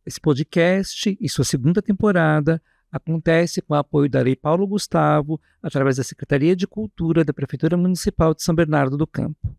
Esse podcast e sua segunda temporada acontece com o apoio da Lei Paulo Gustavo, através da Secretaria de Cultura da Prefeitura Municipal de São Bernardo do Campo.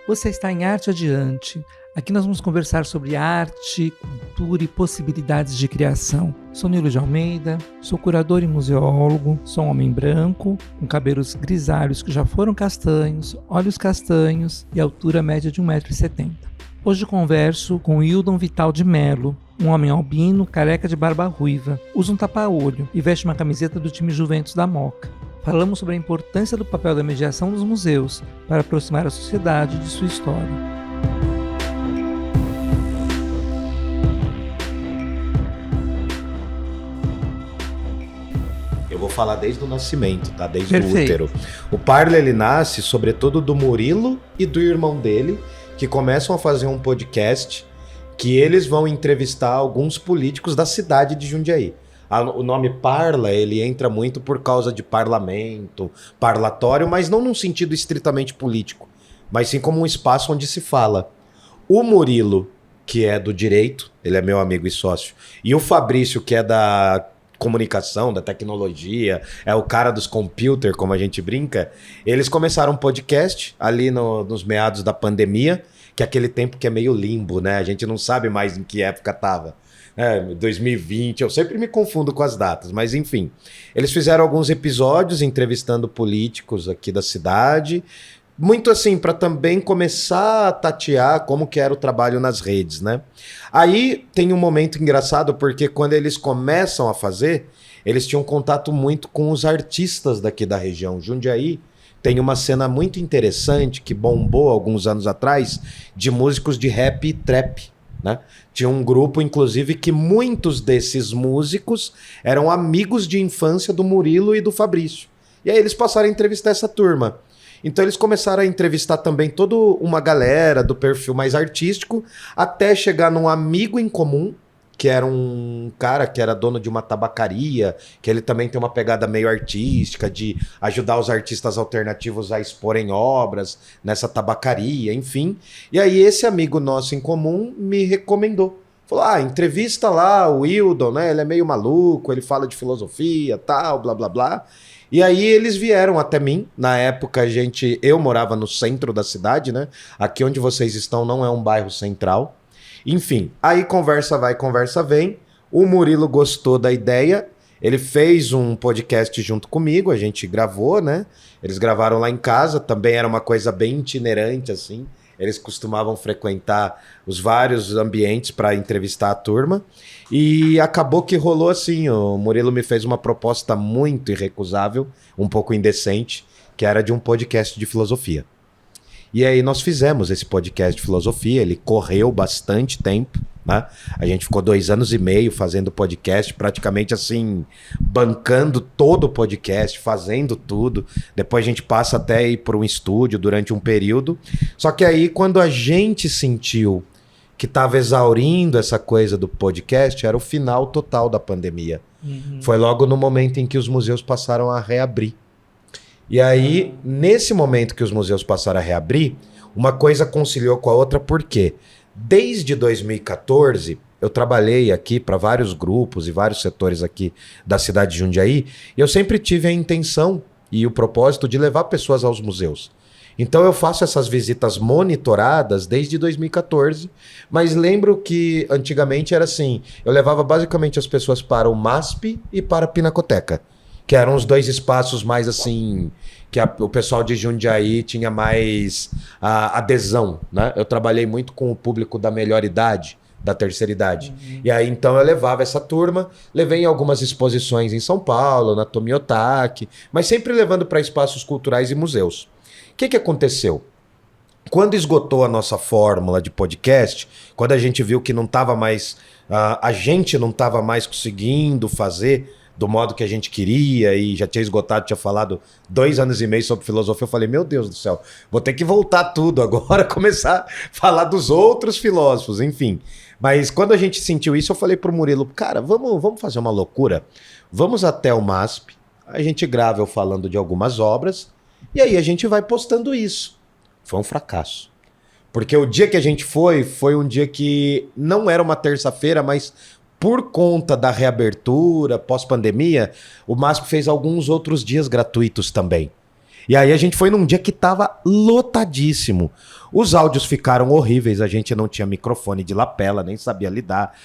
Você está em Arte Adiante. Aqui nós vamos conversar sobre arte, cultura e possibilidades de criação. Sou Nilo de Almeida, sou curador e museólogo, sou um homem branco, com cabelos grisalhos que já foram castanhos, olhos castanhos e altura média de 1,70 m. Hoje converso com Wildon Vital de Mello, um homem albino, careca de barba ruiva, usa um tapa-olho e veste uma camiseta do time Juventus da Moca. Falamos sobre a importância do papel da mediação nos museus para aproximar a sociedade de sua história. Eu vou falar desde o nascimento, tá? Desde Perfeito. o útero. O Parla, ele nasce sobretudo do Murilo e do irmão dele, que começam a fazer um podcast que eles vão entrevistar alguns políticos da cidade de Jundiaí. O nome Parla, ele entra muito por causa de parlamento, parlatório, mas não num sentido estritamente político, mas sim como um espaço onde se fala. O Murilo, que é do direito, ele é meu amigo e sócio, e o Fabrício, que é da comunicação, da tecnologia, é o cara dos computers, como a gente brinca, eles começaram um podcast ali nos meados da pandemia, que é aquele tempo que é meio limbo, né? A gente não sabe mais em que época tava. 2020, eu sempre me confundo com as datas, mas enfim. Eles fizeram alguns episódios entrevistando políticos aqui da cidade, muito assim, para também começar a tatear como que era o trabalho nas redes, né? Aí tem um momento engraçado, porque quando eles começam a fazer, eles tinham contato muito com os artistas daqui da região. Jundiaí tem uma cena muito interessante que bombou alguns anos atrás, de músicos de rap e trap, né? Tinha um grupo, inclusive, que muitos desses músicos eram amigos de infância do Murilo e do Fabrício. E aí eles passaram a entrevistar essa turma. Então eles começaram a entrevistar também toda uma galera do perfil mais artístico, até chegar num amigo em comum, que era um cara que era dono de uma tabacaria, que ele também tem uma pegada meio artística, de ajudar os artistas alternativos a exporem obras nessa tabacaria, enfim. E aí esse amigo nosso em comum me recomendou. Falou, entrevista lá o Wildon, né? Ele é meio maluco, ele fala de filosofia, tal, blá, blá, blá. E aí eles vieram até mim. Na época eu morava no centro da cidade, né? Aqui onde vocês estão não é um bairro central. Enfim, aí conversa vai, conversa vem. O Murilo gostou da ideia. Ele fez um podcast junto comigo, a gente gravou, né? Eles gravaram lá em casa, também era uma coisa bem itinerante, assim. Eles costumavam frequentar os vários ambientes para entrevistar a turma. E acabou que rolou assim, o Murilo me fez uma proposta muito irrecusável, um pouco indecente, que era de um podcast de filosofia. E aí nós fizemos esse podcast de filosofia, ele correu bastante tempo, né? A gente ficou 2 anos e meio fazendo podcast, praticamente assim, bancando todo o podcast, fazendo tudo. Depois a gente passa até ir para um estúdio durante um período. Só que aí quando a gente sentiu que estava exaurindo essa coisa do podcast, era o final total da pandemia. Uhum. Foi logo no momento em que os museus passaram a reabrir. E aí, nesse momento que os museus passaram a reabrir, uma coisa conciliou com a outra, porque desde 2014 eu trabalhei aqui para vários grupos e vários setores aqui da cidade de Jundiaí, e eu sempre tive a intenção e o propósito de levar pessoas aos museus. Então eu faço essas visitas monitoradas desde 2014, mas lembro que antigamente era assim, eu levava basicamente as pessoas para o MASP e para a Pinacoteca, que eram os 2 espaços mais assim, que o pessoal de Jundiaí tinha mais adesão, né? Eu trabalhei muito com o público da melhor idade, da terceira idade. Uhum. E aí então eu levava essa turma, levei em algumas exposições em São Paulo, na Tomiotaki, mas sempre levando para espaços culturais e museus. O que aconteceu? Quando esgotou a nossa fórmula de podcast, quando a gente viu que não estava mais, a gente não estava mais conseguindo fazer do modo que a gente queria e já tinha esgotado, tinha falado 2 anos e meio sobre filosofia, eu falei, meu Deus do céu, vou ter que voltar tudo agora, começar a falar dos outros filósofos, enfim. Mas quando a gente sentiu isso, eu falei pro Murilo, cara, vamos fazer uma loucura, vamos até o MASP, a gente grava eu falando de algumas obras, E aí a gente vai postando isso. Foi um fracasso. Porque o dia que a gente foi um dia que não era uma terça-feira, mas por conta da reabertura, pós-pandemia, o MASP fez alguns outros dias gratuitos também. E aí a gente foi num dia que tava lotadíssimo. Os áudios ficaram horríveis, a gente não tinha microfone de lapela, nem sabia lidar.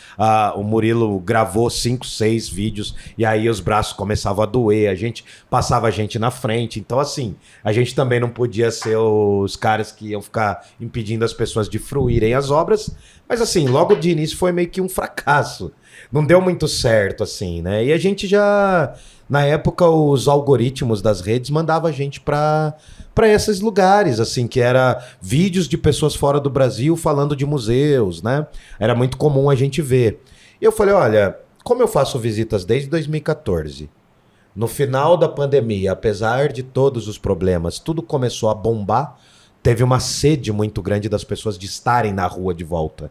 O Murilo gravou 5, 6 vídeos e aí os braços começavam a doer, a gente passava a gente na frente. Então assim, a gente também não podia ser os caras que iam ficar impedindo as pessoas de fruírem as obras. Mas assim, logo de início foi meio que um fracasso. Não deu muito certo assim, né? E a gente já... Na época, os algoritmos das redes mandavam a gente para esses lugares, assim, que era vídeos de pessoas fora do Brasil falando de museus, né? Era muito comum a gente ver. E eu falei, olha, como eu faço visitas desde 2014, no final da pandemia, apesar de todos os problemas, tudo começou a bombar, teve uma sede muito grande das pessoas de estarem na rua de volta.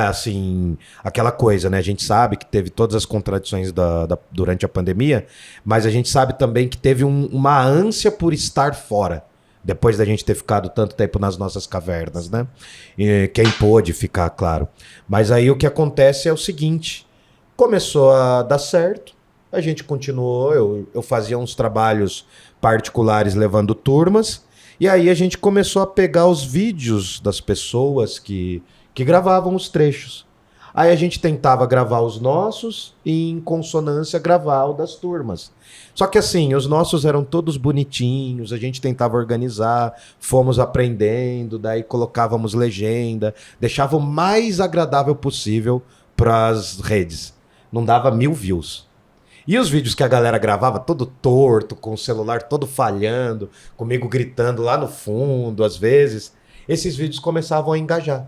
Assim, aquela coisa, né? A gente sabe que teve todas as contradições durante a pandemia, mas a gente sabe também que teve uma ânsia por estar fora, depois da gente ter ficado tanto tempo nas nossas cavernas, né? E quem pôde ficar, claro. Mas aí o que acontece é o seguinte, começou a dar certo, a gente continuou, eu fazia uns trabalhos particulares levando turmas, e aí a gente começou a pegar os vídeos das pessoas que gravavam os trechos. Aí a gente tentava gravar os nossos e, em consonância, gravar o das turmas. Só que assim, os nossos eram todos bonitinhos, a gente tentava organizar, fomos aprendendo, daí colocávamos legenda, deixava o mais agradável possível para as redes. Não dava 1000 views. E os vídeos que a galera gravava todo torto, com o celular todo falhando, comigo gritando lá no fundo, às vezes, esses vídeos começavam a engajar.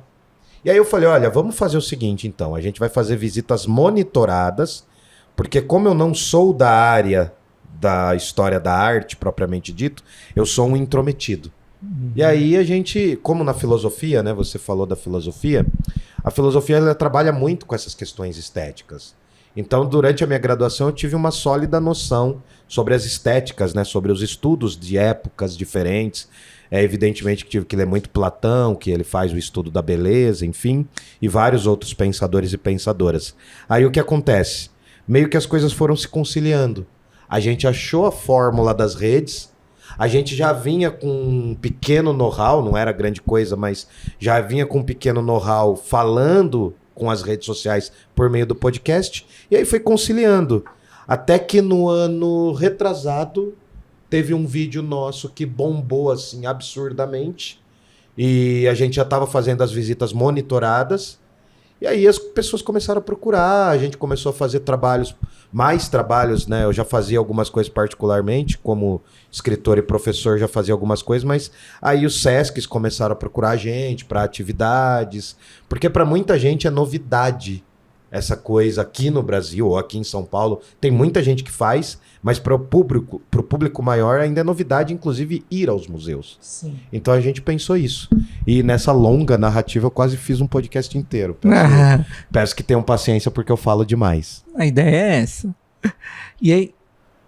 E aí eu falei, olha, vamos fazer o seguinte então, a gente vai fazer visitas monitoradas, porque como eu não sou da área da história da arte, propriamente dito, eu sou um intrometido. Uhum. E aí a gente, como na filosofia, né, você falou da filosofia, a filosofia ela trabalha muito com essas questões estéticas. Então, durante a minha graduação, eu tive uma sólida noção sobre as estéticas, né, sobre os estudos de épocas diferentes. Evidentemente que tive que ler muito Platão, que ele faz o estudo da beleza, enfim, e vários outros pensadores e pensadoras. Aí o que acontece? Meio que as coisas foram se conciliando. A gente achou a fórmula das redes, a gente já vinha com um pequeno know-how, não era grande coisa, mas já vinha com um pequeno know-how falando com as redes sociais por meio do podcast, e aí foi conciliando. Até que no ano retrasado, teve um vídeo nosso que bombou assim absurdamente e a gente já estava fazendo as visitas monitoradas e aí as pessoas começaram a procurar, a gente começou a fazer mais trabalhos, né? Eu já fazia algumas coisas particularmente, como escritor e professor já fazia algumas coisas, mas aí os Sescs começaram a procurar a gente para atividades, porque para muita gente é novidade essa coisa aqui no Brasil ou aqui em São Paulo. Tem muita gente que faz, mas para o público maior ainda é novidade, inclusive, ir aos museus. Sim. Então a gente pensou isso. E nessa longa narrativa eu quase fiz um podcast inteiro. Peço que tenham paciência porque eu falo demais. A ideia é essa. E aí,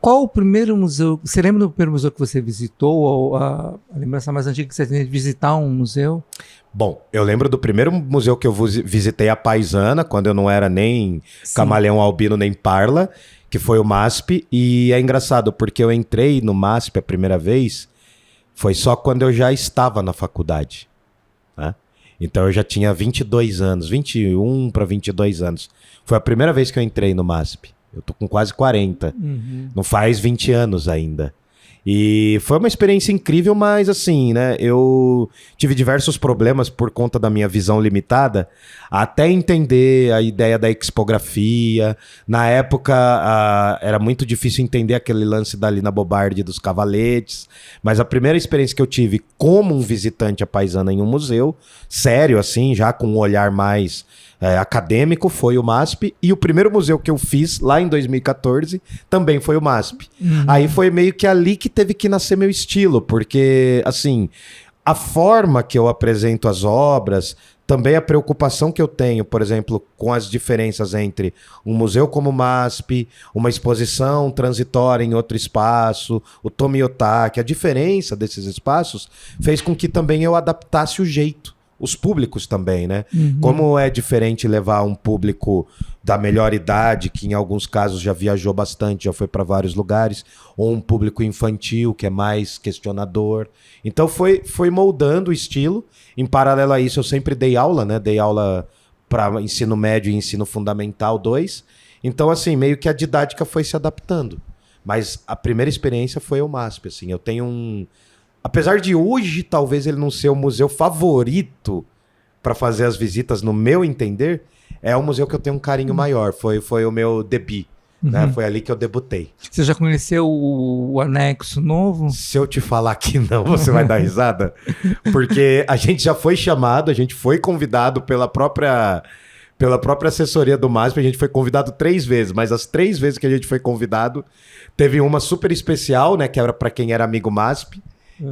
qual o primeiro museu... Você lembra do primeiro museu que você visitou? Ou a lembrança mais antiga que você tem de visitar um museu? Bom, eu lembro do primeiro museu que eu visitei a Paisana, quando eu não era nem camaleão albino, nem parla, que foi o MASP. E é engraçado, porque eu entrei no MASP a primeira vez, foi só quando eu já estava na faculdade. Né? Então eu já tinha 22 anos, 21 para 22 anos. Foi a primeira vez que eu entrei no MASP. Eu tô com quase 40. Uhum. Não faz 20 anos ainda. E foi uma experiência incrível, mas assim, né, eu tive diversos problemas por conta da minha visão limitada, até entender a ideia da expografia. Na época, era muito difícil entender aquele lance da Lina Bobardi dos cavaletes, mas a primeira experiência que eu tive como um visitante à Paisana em um museu, sério assim, já com um olhar mais acadêmico, foi o MASP, e o primeiro museu que eu fiz lá em 2014 também foi o MASP. Uhum. Aí foi meio que ali que teve que nascer meu estilo, porque assim, a forma que eu apresento as obras, também a preocupação que eu tenho, por exemplo, com as diferenças entre um museu como o MASP, uma exposição transitória em outro espaço, o Tomiotaki, a diferença desses espaços fez com que também eu adaptasse o jeito. Os públicos também, né? Como é diferente levar um público da melhor idade, que em alguns casos já viajou bastante, já foi para vários lugares, ou um público infantil, que é mais questionador. Então foi moldando o estilo. Em paralelo a isso, eu sempre dei aula, né? Dei aula para ensino médio e ensino fundamental 2. Então, assim, meio que a didática foi se adaptando. Mas a primeira experiência foi o MASP, assim. Eu tenho um... Apesar de hoje, talvez ele não ser o museu favorito para fazer as visitas, no meu entender, é um museu que eu tenho um carinho maior. Foi o meu debut, né? Foi ali que eu debutei. Você já conheceu o anexo novo? Se eu te falar que não, você vai dar risada. Porque a gente já foi chamado, a gente foi convidado pela própria assessoria do MASP, a gente foi convidado 3 vezes, mas as 3 vezes que a gente foi convidado, teve uma super especial, né? Que era para quem era amigo MASP.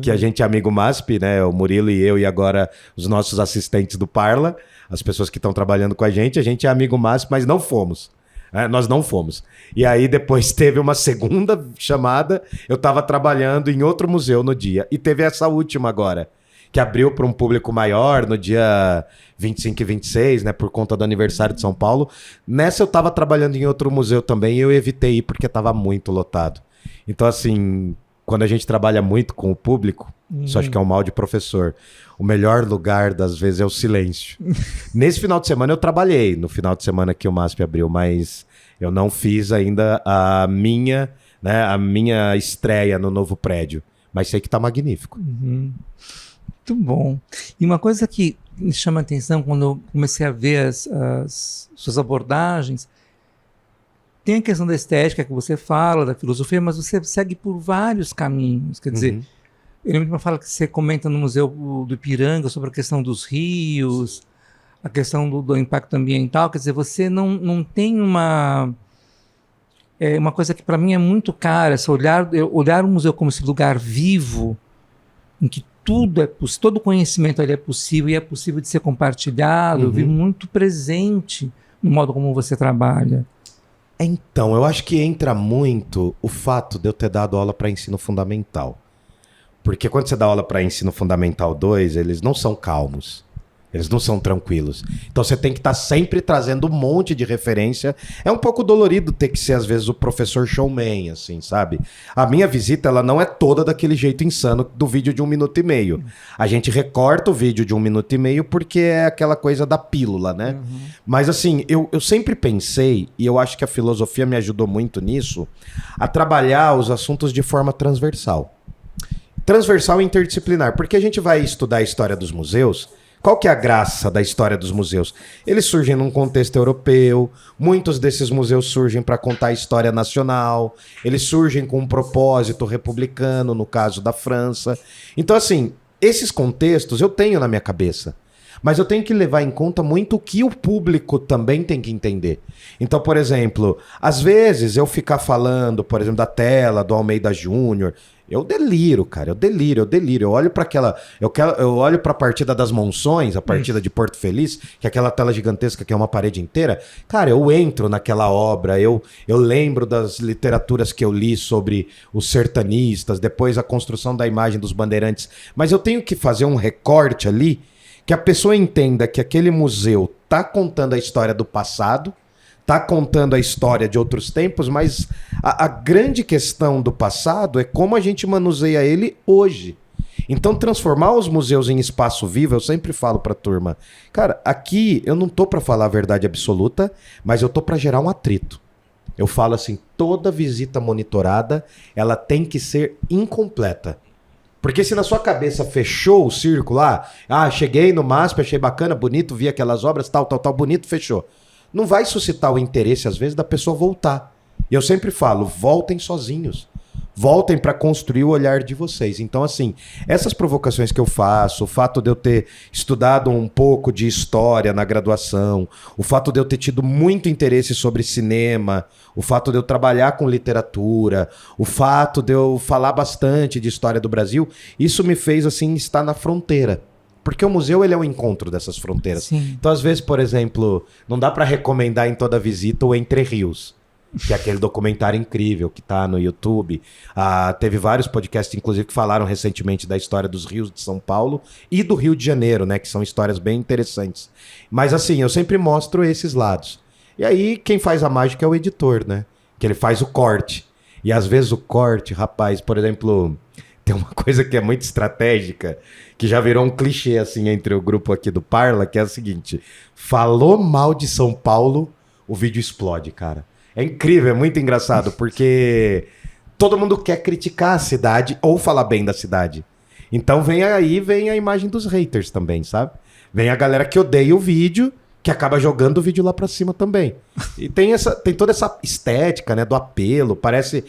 Que a gente é amigo MASP, né? O Murilo e eu, e agora os nossos assistentes do Parla, as pessoas que estão trabalhando com a gente é amigo MASP, mas não fomos. Nós não fomos. E aí depois teve uma segunda chamada, eu estava trabalhando em outro museu no dia. E teve essa última agora, que abriu para um público maior no dia 25 e 26, né? Por conta do aniversário de São Paulo. Nessa eu estava trabalhando em outro museu também e eu evitei ir porque estava muito lotado. Então, assim... Quando a gente trabalha muito com o público, isso acho que é um mal de professor, o melhor lugar das vezes é o silêncio. Nesse final de semana eu trabalhei, no final de semana que o MASP abriu, mas eu não fiz ainda a minha estreia no novo prédio. Mas sei que tá magnífico. Muito bom. E uma coisa que me chama a atenção quando eu comecei a ver as suas abordagens, tem a questão da estética que você fala, da filosofia, mas você segue por vários caminhos. Quer dizer, eu lembro de uma fala que você comenta no Museu do Ipiranga sobre a questão dos rios, a questão do impacto ambiental. Quer dizer, você não tem uma coisa que para mim é muito cara, esse olhar o museu como esse lugar vivo, em que todo conhecimento ali é possível e é possível de ser compartilhado. Eu vi muito presente no modo como você trabalha. Então, eu acho que entra muito o fato de eu ter dado aula para ensino fundamental. Porque quando você dá aula para ensino fundamental 2, eles não são calmos. Eles não são tranquilos. Então você tem que estar sempre trazendo um monte de referência. É um pouco dolorido ter que ser, às vezes, o professor showman, assim, sabe? A minha visita, ela não é toda daquele jeito insano do vídeo de 1 minuto e meio. A gente recorta o vídeo de 1 minuto e meio porque é aquela coisa da pílula, né? Mas, assim, eu sempre pensei, e eu acho que a filosofia me ajudou muito nisso, a trabalhar os assuntos de forma transversal. Transversal e interdisciplinar. Porque a gente vai estudar a história dos museus. Qual que é a graça da história dos museus? Eles surgem num contexto europeu, muitos desses museus surgem para contar a história nacional, eles surgem com um propósito republicano, no caso da França. Então, assim, esses contextos eu tenho na minha cabeça, mas eu tenho que levar em conta muito o que o público também tem que entender. Então, por exemplo, às vezes eu ficar falando, por exemplo, da tela, do Almeida Júnior... Eu deliro, cara, eu deliro. Eu olho para eu olho para a partida das Monções, a partida de Porto Feliz, que é aquela tela gigantesca que é uma parede inteira. Cara, eu entro naquela obra, eu lembro das literaturas que eu li sobre os sertanistas, depois a construção da imagem dos bandeirantes. Mas eu tenho que fazer um recorte ali que a pessoa entenda que aquele museu tá contando a história do passado, tá contando a história de outros tempos, mas a grande questão do passado é como a gente manuseia ele hoje. Então, transformar os museus em espaço vivo, eu sempre falo pra turma, cara, aqui eu não tô pra falar a verdade absoluta, mas eu tô pra gerar um atrito. Eu falo assim, toda visita monitorada, ela tem que ser incompleta. Porque se na sua cabeça fechou o círculo, cheguei no MASP, achei bacana, bonito, vi aquelas obras, tal, bonito, fechou. Não vai suscitar o interesse, às vezes, da pessoa voltar. E eu sempre falo, voltem sozinhos. Voltem para construir o olhar de vocês. Então, assim, essas provocações que eu faço, o fato de eu ter estudado um pouco de história na graduação, o fato de eu ter tido muito interesse sobre cinema, o fato de eu trabalhar com literatura, o fato de eu falar bastante de história do Brasil, isso me fez, assim, estar na fronteira. Porque o museu ele é o encontro dessas fronteiras. Sim. Então, às vezes, por exemplo, não dá para recomendar em toda visita o Entre Rios, que é aquele documentário incrível que tá no YouTube. Teve vários podcasts, inclusive, que falaram recentemente da história dos rios de São Paulo e do Rio de Janeiro, né? Que são histórias bem interessantes. Mas assim, eu sempre mostro esses lados. E aí, quem faz a mágica é o editor, né? Que ele faz o corte. E às vezes o corte, rapaz, por exemplo, tem uma coisa que é muito estratégica, que já virou um clichê, assim, entre o grupo aqui do Parla, que é o seguinte: falou mal de São Paulo, o vídeo explode, cara. É incrível, é muito engraçado, porque todo mundo quer criticar a cidade ou falar bem da cidade. Então vem a imagem dos haters também, sabe? Vem a galera que odeia o vídeo, que acaba jogando o vídeo lá pra cima também. E tem toda essa estética, né, do apelo, parece...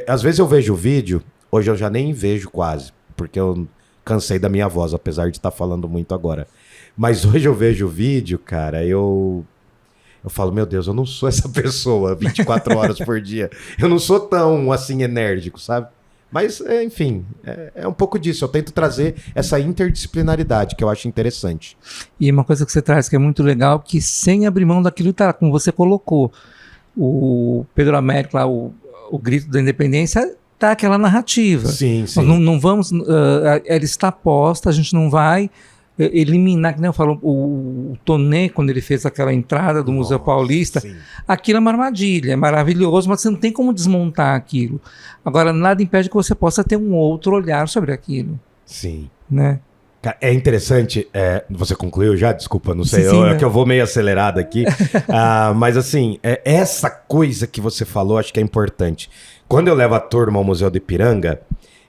às vezes eu vejo o vídeo, hoje eu já nem vejo quase, porque eu cansei da minha voz, apesar de estar falando muito agora. Mas hoje eu vejo o vídeo, cara, eu falo, meu Deus, eu não sou essa pessoa 24 horas por dia. Eu não sou tão, assim, enérgico, sabe? Mas, enfim, é um pouco disso. Eu tento trazer essa interdisciplinaridade, que eu acho interessante. E uma coisa que você traz que é muito legal, que sem abrir mão daquilo tá, como você colocou, o Pedro Américo lá, o grito da independência, tá aquela narrativa. Sim, sim. Nós não vamos... ela está posta, a gente não vai... eliminar, que nem eu falo, o Tonê, quando ele fez aquela entrada do Museu Paulista, sim. Aquilo é uma armadilha, é maravilhoso, mas você não tem como desmontar aquilo. Agora, nada impede que você possa ter um outro olhar sobre aquilo. Sim. Né? É interessante, você concluiu já? Desculpa, não sei, sim, é que eu vou meio acelerado aqui, mas assim, essa coisa que você falou, acho que é importante. Quando eu levo a turma ao Museu do Ipiranga,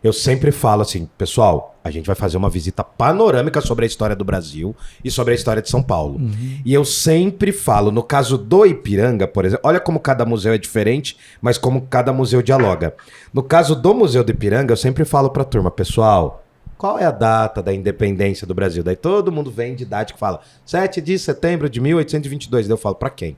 eu sempre falo assim, pessoal, a gente vai fazer uma visita panorâmica sobre a história do Brasil e sobre a história de São Paulo. Uhum. E eu sempre falo, no caso do Ipiranga, por exemplo, olha como cada museu é diferente, mas como cada museu dialoga. No caso do Museu do Ipiranga, eu sempre falo pra turma, pessoal, qual é a data da independência do Brasil? Daí todo mundo vem de idade que fala 7 de setembro de 1822. Daí eu falo, pra quem?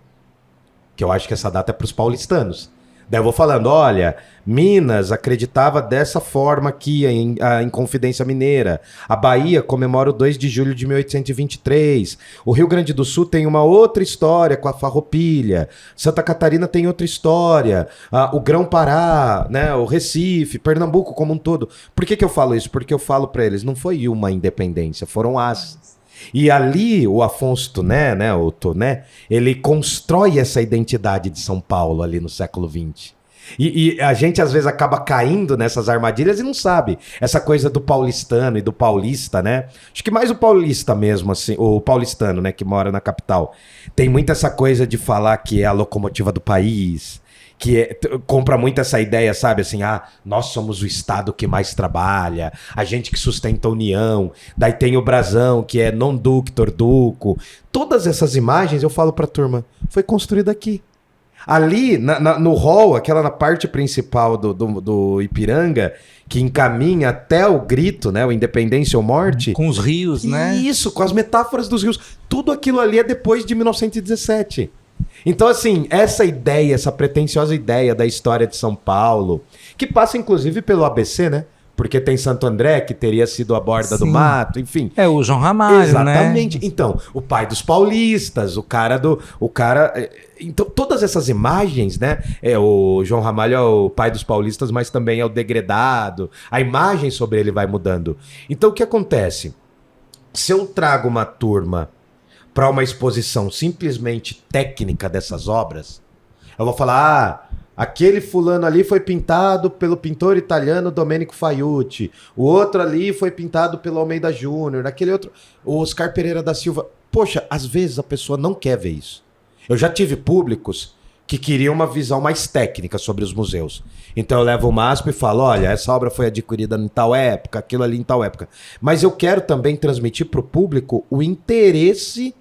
Que eu acho que essa data é pros paulistanos. Daí eu vou falando, olha, Minas acreditava dessa forma aqui em Confidência Mineira. A Bahia comemora o 2 de julho de 1823. O Rio Grande do Sul tem uma outra história com a Farroupilha. Santa Catarina tem outra história. O Grão-Pará, né, o Recife, Pernambuco como um todo. Por que eu falo isso? Porque eu falo para eles, não foi uma independência, foram as... E ali o Afonso Toné, né, o Toné, ele constrói essa identidade de São Paulo ali no século XX. E a gente às vezes acaba caindo nessas armadilhas e não sabe. Essa coisa do paulistano e do paulista, né? Acho que mais o paulista mesmo, assim, o paulistano, né, que mora na capital. Tem muito essa coisa de falar que é a locomotiva do país, que compra muito essa ideia, sabe, assim, nós somos o estado que mais trabalha, a gente que sustenta a união, daí tem o brasão, que é non ductor duco. Todas essas imagens, eu falo pra turma, foi construído aqui. Ali, no hall, aquela na parte principal do Ipiranga, que encaminha até o grito, né, o Independência ou Morte. Com os rios, né? Isso, com as metáforas dos rios. Tudo aquilo ali é depois de 1917. Então, assim, essa ideia, essa pretensiosa ideia da história de São Paulo, que passa inclusive pelo ABC, né? Porque tem Santo André, que teria sido a borda do mato, enfim. É o João Ramalho, exatamente, né? Então, o pai dos paulistas, então, todas essas imagens, né? O João Ramalho é o pai dos paulistas, mas também é o degredado. A imagem sobre ele vai mudando. Então, o que acontece? Se eu trago uma turma para uma exposição simplesmente técnica dessas obras, eu vou falar, aquele fulano ali foi pintado pelo pintor italiano Domenico Faiuti, o outro ali foi pintado pelo Almeida Júnior, aquele outro, o Oscar Pereira da Silva. Poxa, às vezes a pessoa não quer ver isso. Eu já tive públicos que queriam uma visão mais técnica sobre os museus. Então eu levo o MASP e falo, olha, essa obra foi adquirida em tal época, aquilo ali em tal época. Mas eu quero também transmitir para o público o interesse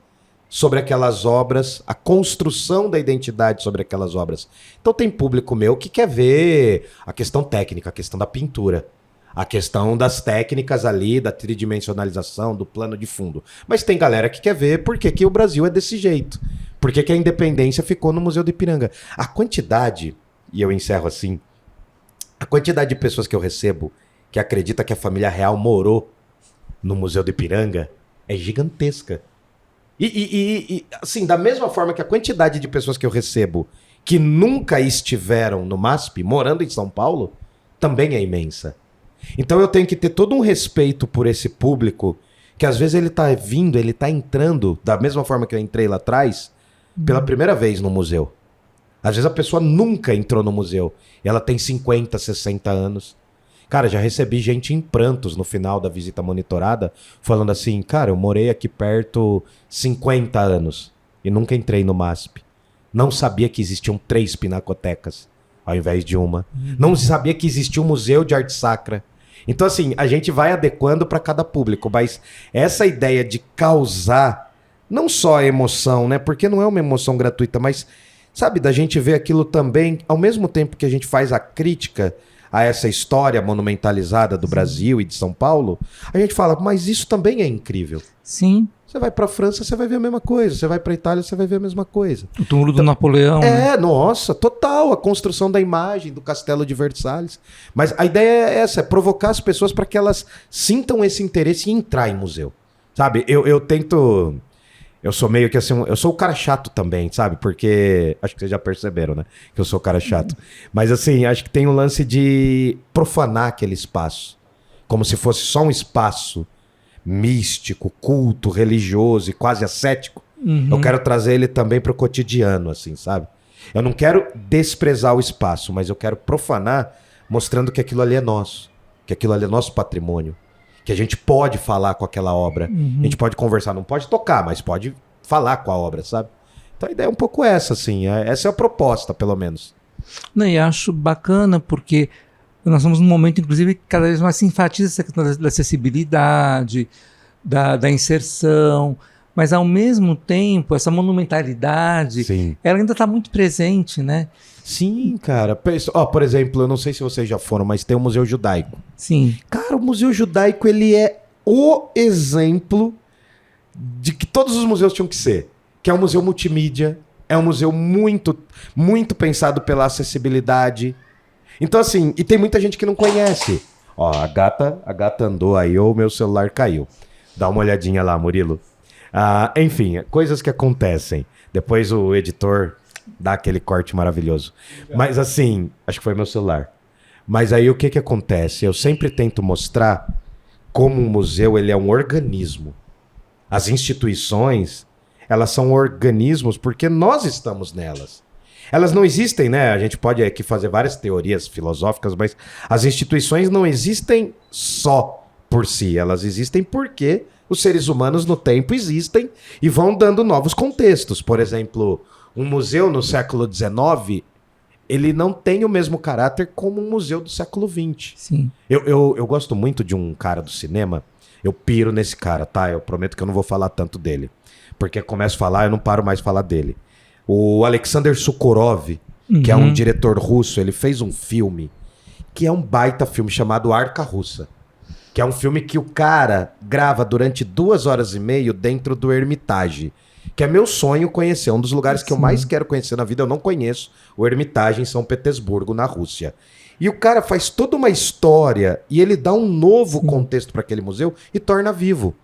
sobre aquelas obras, a construção da identidade sobre aquelas obras. Então tem público meu que quer ver a questão técnica, a questão da pintura, a questão das técnicas ali, da tridimensionalização, do plano de fundo. Mas tem galera que quer ver por que o Brasil é desse jeito. Por que a independência ficou no Museu do Ipiranga. A quantidade, e eu encerro assim, a quantidade de pessoas que eu recebo que acredita que a família real morou no Museu do Ipiranga é gigantesca. E, assim, da mesma forma que a quantidade de pessoas que eu recebo que nunca estiveram no MASP, morando em São Paulo, também é imensa. Então eu tenho que ter todo um respeito por esse público, que às vezes ele tá vindo, ele tá entrando, da mesma forma que eu entrei lá atrás, pela primeira vez no museu. Às vezes a pessoa nunca entrou no museu. Ela tem 50, 60 anos. Cara, já recebi gente em prantos no final da visita monitorada, falando assim, cara, eu morei aqui perto 50 anos e nunca entrei no MASP. Não sabia que existiam 3 pinacotecas, ao invés de uma. Não sabia que existia um museu de arte sacra. Então, assim, a gente vai adequando para cada público, mas essa ideia de causar não só a emoção, né? Porque não é uma emoção gratuita, mas, sabe, da gente ver aquilo também, ao mesmo tempo que a gente faz a crítica a essa história monumentalizada do Brasil e de São Paulo, a gente fala, mas isso também é incrível. Sim. Você vai pra França, você vai ver a mesma coisa. Você vai pra Itália, você vai ver a mesma coisa. O túmulo do Napoleão. É, né? Nossa, total. A construção da imagem do Castelo de Versalhes. Mas a ideia é essa, é provocar as pessoas para que elas sintam esse interesse em entrar em museu. Sabe, eu tento... Eu sou meio que assim, eu sou o cara chato também, sabe? Porque, acho que vocês já perceberam, né? Que eu sou o cara chato. Mas assim, acho que tem um lance de profanar aquele espaço. Como se fosse só um espaço místico, culto, religioso e quase ascético. Eu quero trazer ele também para o cotidiano, assim, sabe? Eu não quero desprezar o espaço, mas eu quero profanar mostrando que aquilo ali é nosso. Que aquilo ali é nosso patrimônio. Que a gente pode falar com aquela obra. A gente pode conversar, não pode tocar, mas pode falar com a obra, sabe? Então a ideia é um pouco essa, assim. Essa é a proposta, pelo menos. Não, e acho bacana porque nós estamos num momento, inclusive, que cada vez mais se enfatiza essa questão da acessibilidade, da inserção, mas ao mesmo tempo, essa monumentalidade, Sim. Ela ainda está muito presente, né? Sim, cara. Por exemplo, eu não sei se vocês já foram, mas tem o Museu Judaico. Sim. Cara, o Museu Judaico, ele é o exemplo de que todos os museus tinham que ser. Que é um museu multimídia, é um museu muito, muito pensado pela acessibilidade. Então, assim, e tem muita gente que não conhece. Ó, a gata andou aí ou o meu celular caiu. Dá uma olhadinha lá, Murilo. Enfim, coisas que acontecem. Depois o editor dá aquele corte maravilhoso. Mas assim, acho que foi meu celular. Mas aí o que acontece? Eu sempre tento mostrar como um museu ele é um organismo. As instituições, elas são organismos porque nós estamos nelas. Elas não existem, né? A gente pode aqui fazer várias teorias filosóficas, mas as instituições não existem só por si. Elas existem porque os seres humanos no tempo existem e vão dando novos contextos. Por exemplo, um museu no século XIX, ele não tem o mesmo caráter como um museu do século XX. Sim. Eu gosto muito de um cara do cinema, eu piro nesse cara, tá? Eu prometo que eu não vou falar tanto dele. Porque começo a falar, eu não paro mais de falar dele. O Alexander Sokurov, que é um diretor russo, ele fez um filme que é um baita filme chamado Arca Russa. Que é um filme que o cara grava durante 2h30 dentro do Hermitage. Que é meu sonho conhecer. Um dos lugares que eu mais quero conhecer na vida, eu não conheço. O Hermitage em São Petersburgo, na Rússia. E o cara faz toda uma história e ele dá um novo contexto para aquele museu e torna vivo.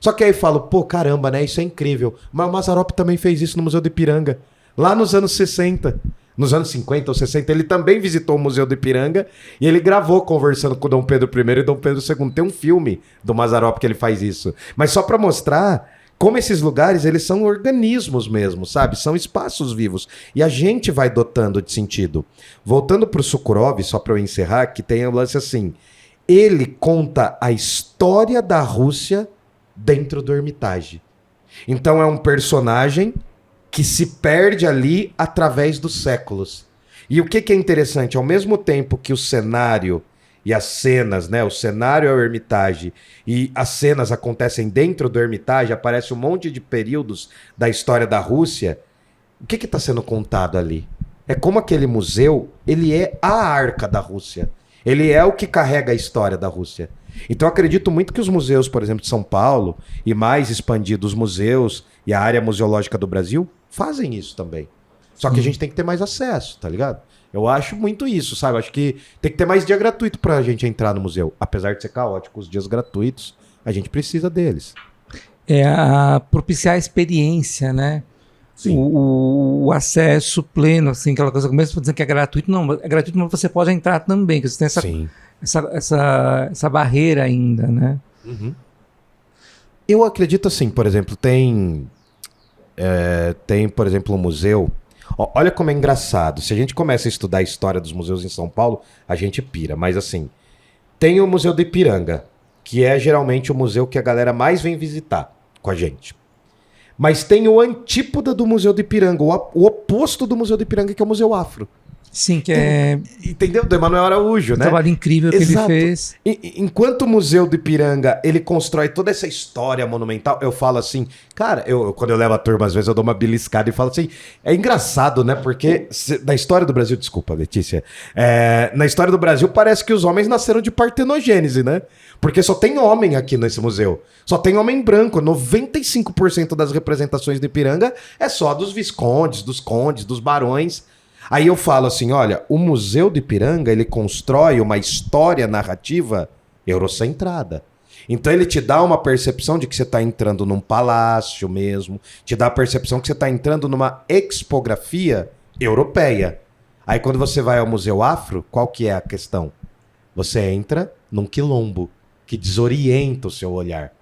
Só que aí eu falo, pô, caramba, né? Isso é incrível. Mas o Mazzaropi também fez isso no Museu do Ipiranga. Lá nos anos 60. Nos anos 50 ou 60, ele também visitou o Museu do Ipiranga e ele gravou conversando com Dom Pedro I e Dom Pedro II. Tem um filme do Mazzaropi que ele faz isso. Mas só para mostrar como esses lugares, eles são organismos mesmo, sabe? São espaços vivos. E a gente vai dotando de sentido. Voltando pro Sokurov, só para eu encerrar, que tem um lance assim. Ele conta a história da Rússia dentro do Hermitage. Então é um personagem que se perde ali através dos séculos. E o que é interessante? Ao mesmo tempo que o cenário e as cenas, né? O cenário é o Hermitage e as cenas acontecem dentro do Hermitage, aparece um monte de períodos da história da Rússia. O que está sendo contado ali? É como aquele museu, ele é a arca da Rússia. Ele é o que carrega a história da Rússia. Então eu acredito muito que os museus, por exemplo, de São Paulo, e mais expandidos os museus e a área museológica do Brasil, fazem isso também. Só que a gente tem que ter mais acesso, tá ligado? Eu acho muito isso, sabe? Acho que tem que ter mais dia gratuito pra gente entrar no museu. Apesar de ser caótico, os dias gratuitos, a gente precisa deles. propiciar a experiência, né? Sim. O acesso pleno, assim, aquela coisa, mesmo dizendo que é gratuito, não, é gratuito, mas você pode entrar também, que você tem Sim. essa barreira ainda, né? Uhum. Eu acredito assim, por exemplo, tem, por exemplo, um museu. Olha como é engraçado. Se a gente começa a estudar a história dos museus em São Paulo, a gente pira. Mas assim, tem o Museu do Ipiranga, que é geralmente o museu que a galera mais vem visitar com a gente. Mas tem o antípoda do Museu do Ipiranga, o oposto do Museu do Ipiranga, que é o Museu Afro. Sim, que é Entendeu? Do Emanuel Araújo, um né? trabalho incrível que ele fez. Enquanto o Museu do Ipiranga, ele constrói toda essa história monumental, eu falo assim, cara, quando eu levo a turma, às vezes eu dou uma beliscada e falo assim, é engraçado, né? Porque na história do Brasil, desculpa, Letícia, na história do Brasil parece que os homens nasceram de partenogênese, né? Porque só tem homem aqui nesse museu. Só tem homem branco. 95% das representações do Ipiranga é só dos viscondes, dos condes, dos barões. Aí eu falo assim, olha, o Museu do Ipiranga, ele constrói uma história narrativa eurocentrada. Então ele te dá uma percepção de que você está entrando num palácio mesmo, te dá a percepção que você está entrando numa expografia europeia. Aí quando você vai ao Museu Afro, qual que é a questão? Você entra num quilombo que desorienta o seu olhar.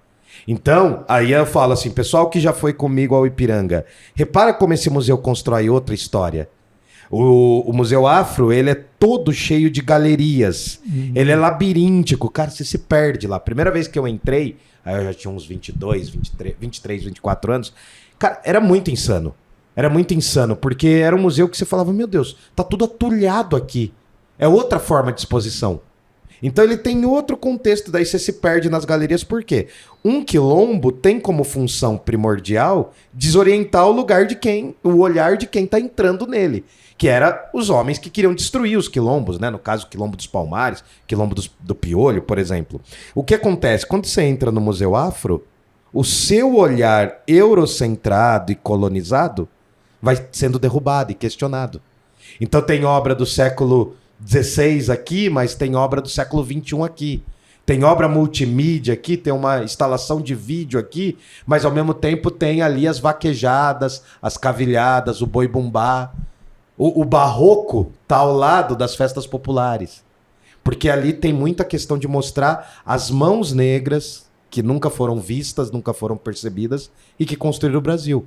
Então, aí eu falo assim, pessoal que já foi comigo ao Ipiranga, repara como esse museu constrói outra história. O Museu Afro, ele é todo cheio de galerias. Ele é labiríntico. Cara, você se perde lá. Primeira vez que eu entrei, aí eu já tinha uns 23, 24 anos. Cara, era muito insano. Era muito insano, porque era um museu que você falava, meu Deus, tá tudo atulhado aqui. É outra forma de exposição. Então ele tem outro contexto, daí você se perde nas galerias, por quê? Um quilombo tem como função primordial desorientar o olhar de quem tá entrando nele, que era os homens que queriam destruir os quilombos, né? No caso, o quilombo dos Palmares, quilombo do Piolho, por exemplo. O que acontece? Quando você entra no Museu Afro, o seu olhar eurocentrado e colonizado vai sendo derrubado e questionado. Então tem obra do século XVI aqui, mas tem obra do século XXI aqui. Tem obra multimídia aqui, tem uma instalação de vídeo aqui, mas ao mesmo tempo tem ali as vaquejadas, as cavilhadas, o boi-bumbá. O barroco tá ao lado das festas populares. Porque ali tem muita questão de mostrar as mãos negras que nunca foram vistas, nunca foram percebidas e que construíram o Brasil.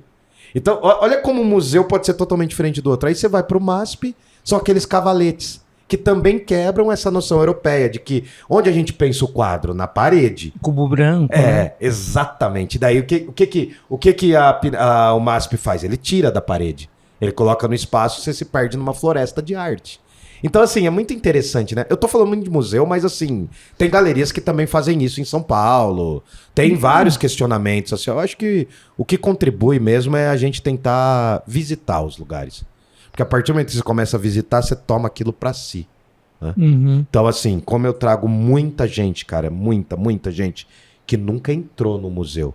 Então, olha como um museu pode ser totalmente diferente do outro. Aí você vai para o MASP, são aqueles cavaletes que também quebram essa noção europeia de que onde a gente pensa o quadro? Na parede. Cubo branco. Né? Exatamente. Daí o que o MASP faz? Ele tira da parede. Ele coloca no espaço, você se perde numa floresta de arte. Então, assim, é muito interessante, né? Eu tô falando muito de museu, mas, assim, tem galerias que também fazem isso em São Paulo. Tem vários questionamentos, assim. Eu acho que o que contribui mesmo é a gente tentar visitar os lugares. Porque a partir do momento que você começa a visitar, você toma aquilo pra si. Né? Então, assim, como eu trago muita gente, cara, muita gente que nunca entrou no museu,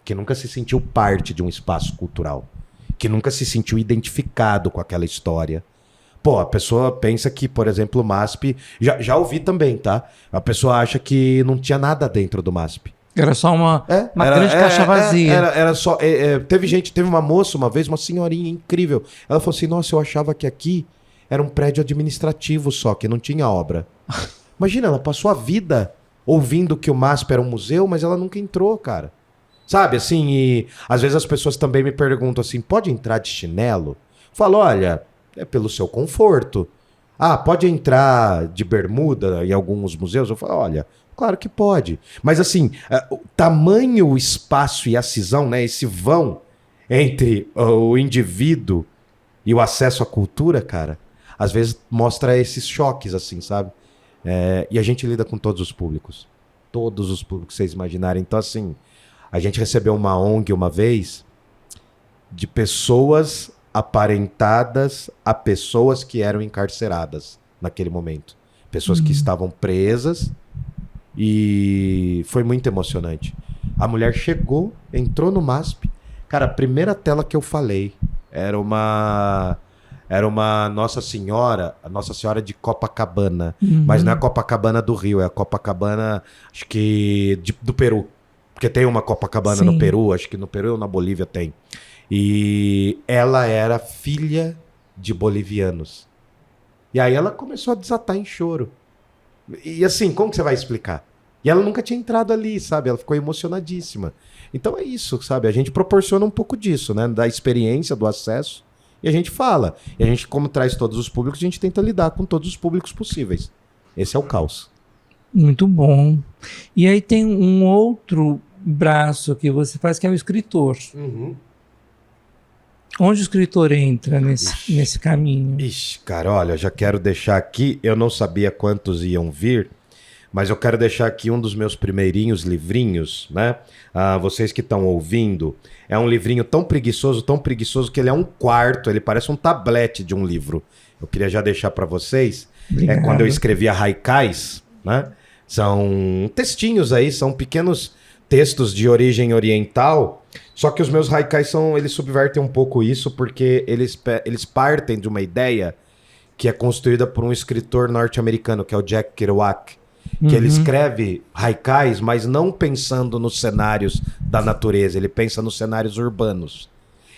que nunca se sentiu parte de um espaço cultural, que nunca se sentiu identificado com aquela história. Pô, a pessoa pensa que, por exemplo, o MASP... Já ouvi também, tá? A pessoa acha que não tinha nada dentro do MASP. Era só uma grande caixa vazia. Era só... teve uma moça uma vez, uma senhorinha incrível. Ela falou assim, nossa, eu achava que aqui era um prédio administrativo só, que não tinha obra. Imagina, ela passou a vida ouvindo que o MASP era um museu, mas ela nunca entrou, cara. Sabe, assim, e às vezes as pessoas também me perguntam assim, pode entrar de chinelo? Eu falo, olha, é pelo seu conforto. Ah, pode entrar de bermuda em alguns museus? Eu falo, olha, claro que pode. Mas assim, o tamanho, o espaço e a cisão, né, esse vão entre o indivíduo e o acesso à cultura, cara, às vezes mostra esses choques, assim, sabe? E a gente lida com todos os públicos. Todos os públicos, vocês imaginarem. Então, assim, a gente recebeu uma ONG uma vez de pessoas aparentadas a pessoas que eram encarceradas naquele momento. Pessoas que estavam presas e foi muito emocionante. A mulher chegou, entrou no MASP. Cara, a primeira tela que eu falei era uma Nossa Senhora, a Nossa Senhora de Copacabana. Mas não é a Copacabana do Rio, é a Copacabana, acho que do Peru. Porque Porque tem uma Copacabana Sim. no Peru, acho que no Peru ou na Bolívia tem. E ela era filha de bolivianos. E aí ela começou a desatar em choro. E assim, como que você vai explicar? E ela nunca tinha entrado ali, sabe? Ela ficou emocionadíssima. Então é isso, sabe? A gente proporciona um pouco disso, né? Da experiência, do acesso. E a gente fala. E a gente, como traz todos os públicos, a gente tenta lidar com todos os públicos possíveis. Esse é o caos. Muito bom. E aí tem um outro braço que você faz, que é o escritor. Onde o escritor entra nesse caminho? Ixi, cara, olha, já quero deixar aqui, eu não sabia quantos iam vir, mas eu quero deixar aqui um dos meus primeirinhos livrinhos, né? Vocês que estão ouvindo, é um livrinho tão preguiçoso que ele é um quarto, ele parece um tablete de um livro. Eu queria já deixar para vocês. Obrigado. É quando eu escrevia haikais, né? São textinhos aí, são pequenos textos de origem oriental, só que os meus haikais eles subvertem um pouco isso, porque eles partem de uma ideia que é construída por um escritor norte-americano, que é o Jack Kerouac, que ele escreve haikais, mas não pensando nos cenários da natureza, ele pensa nos cenários urbanos.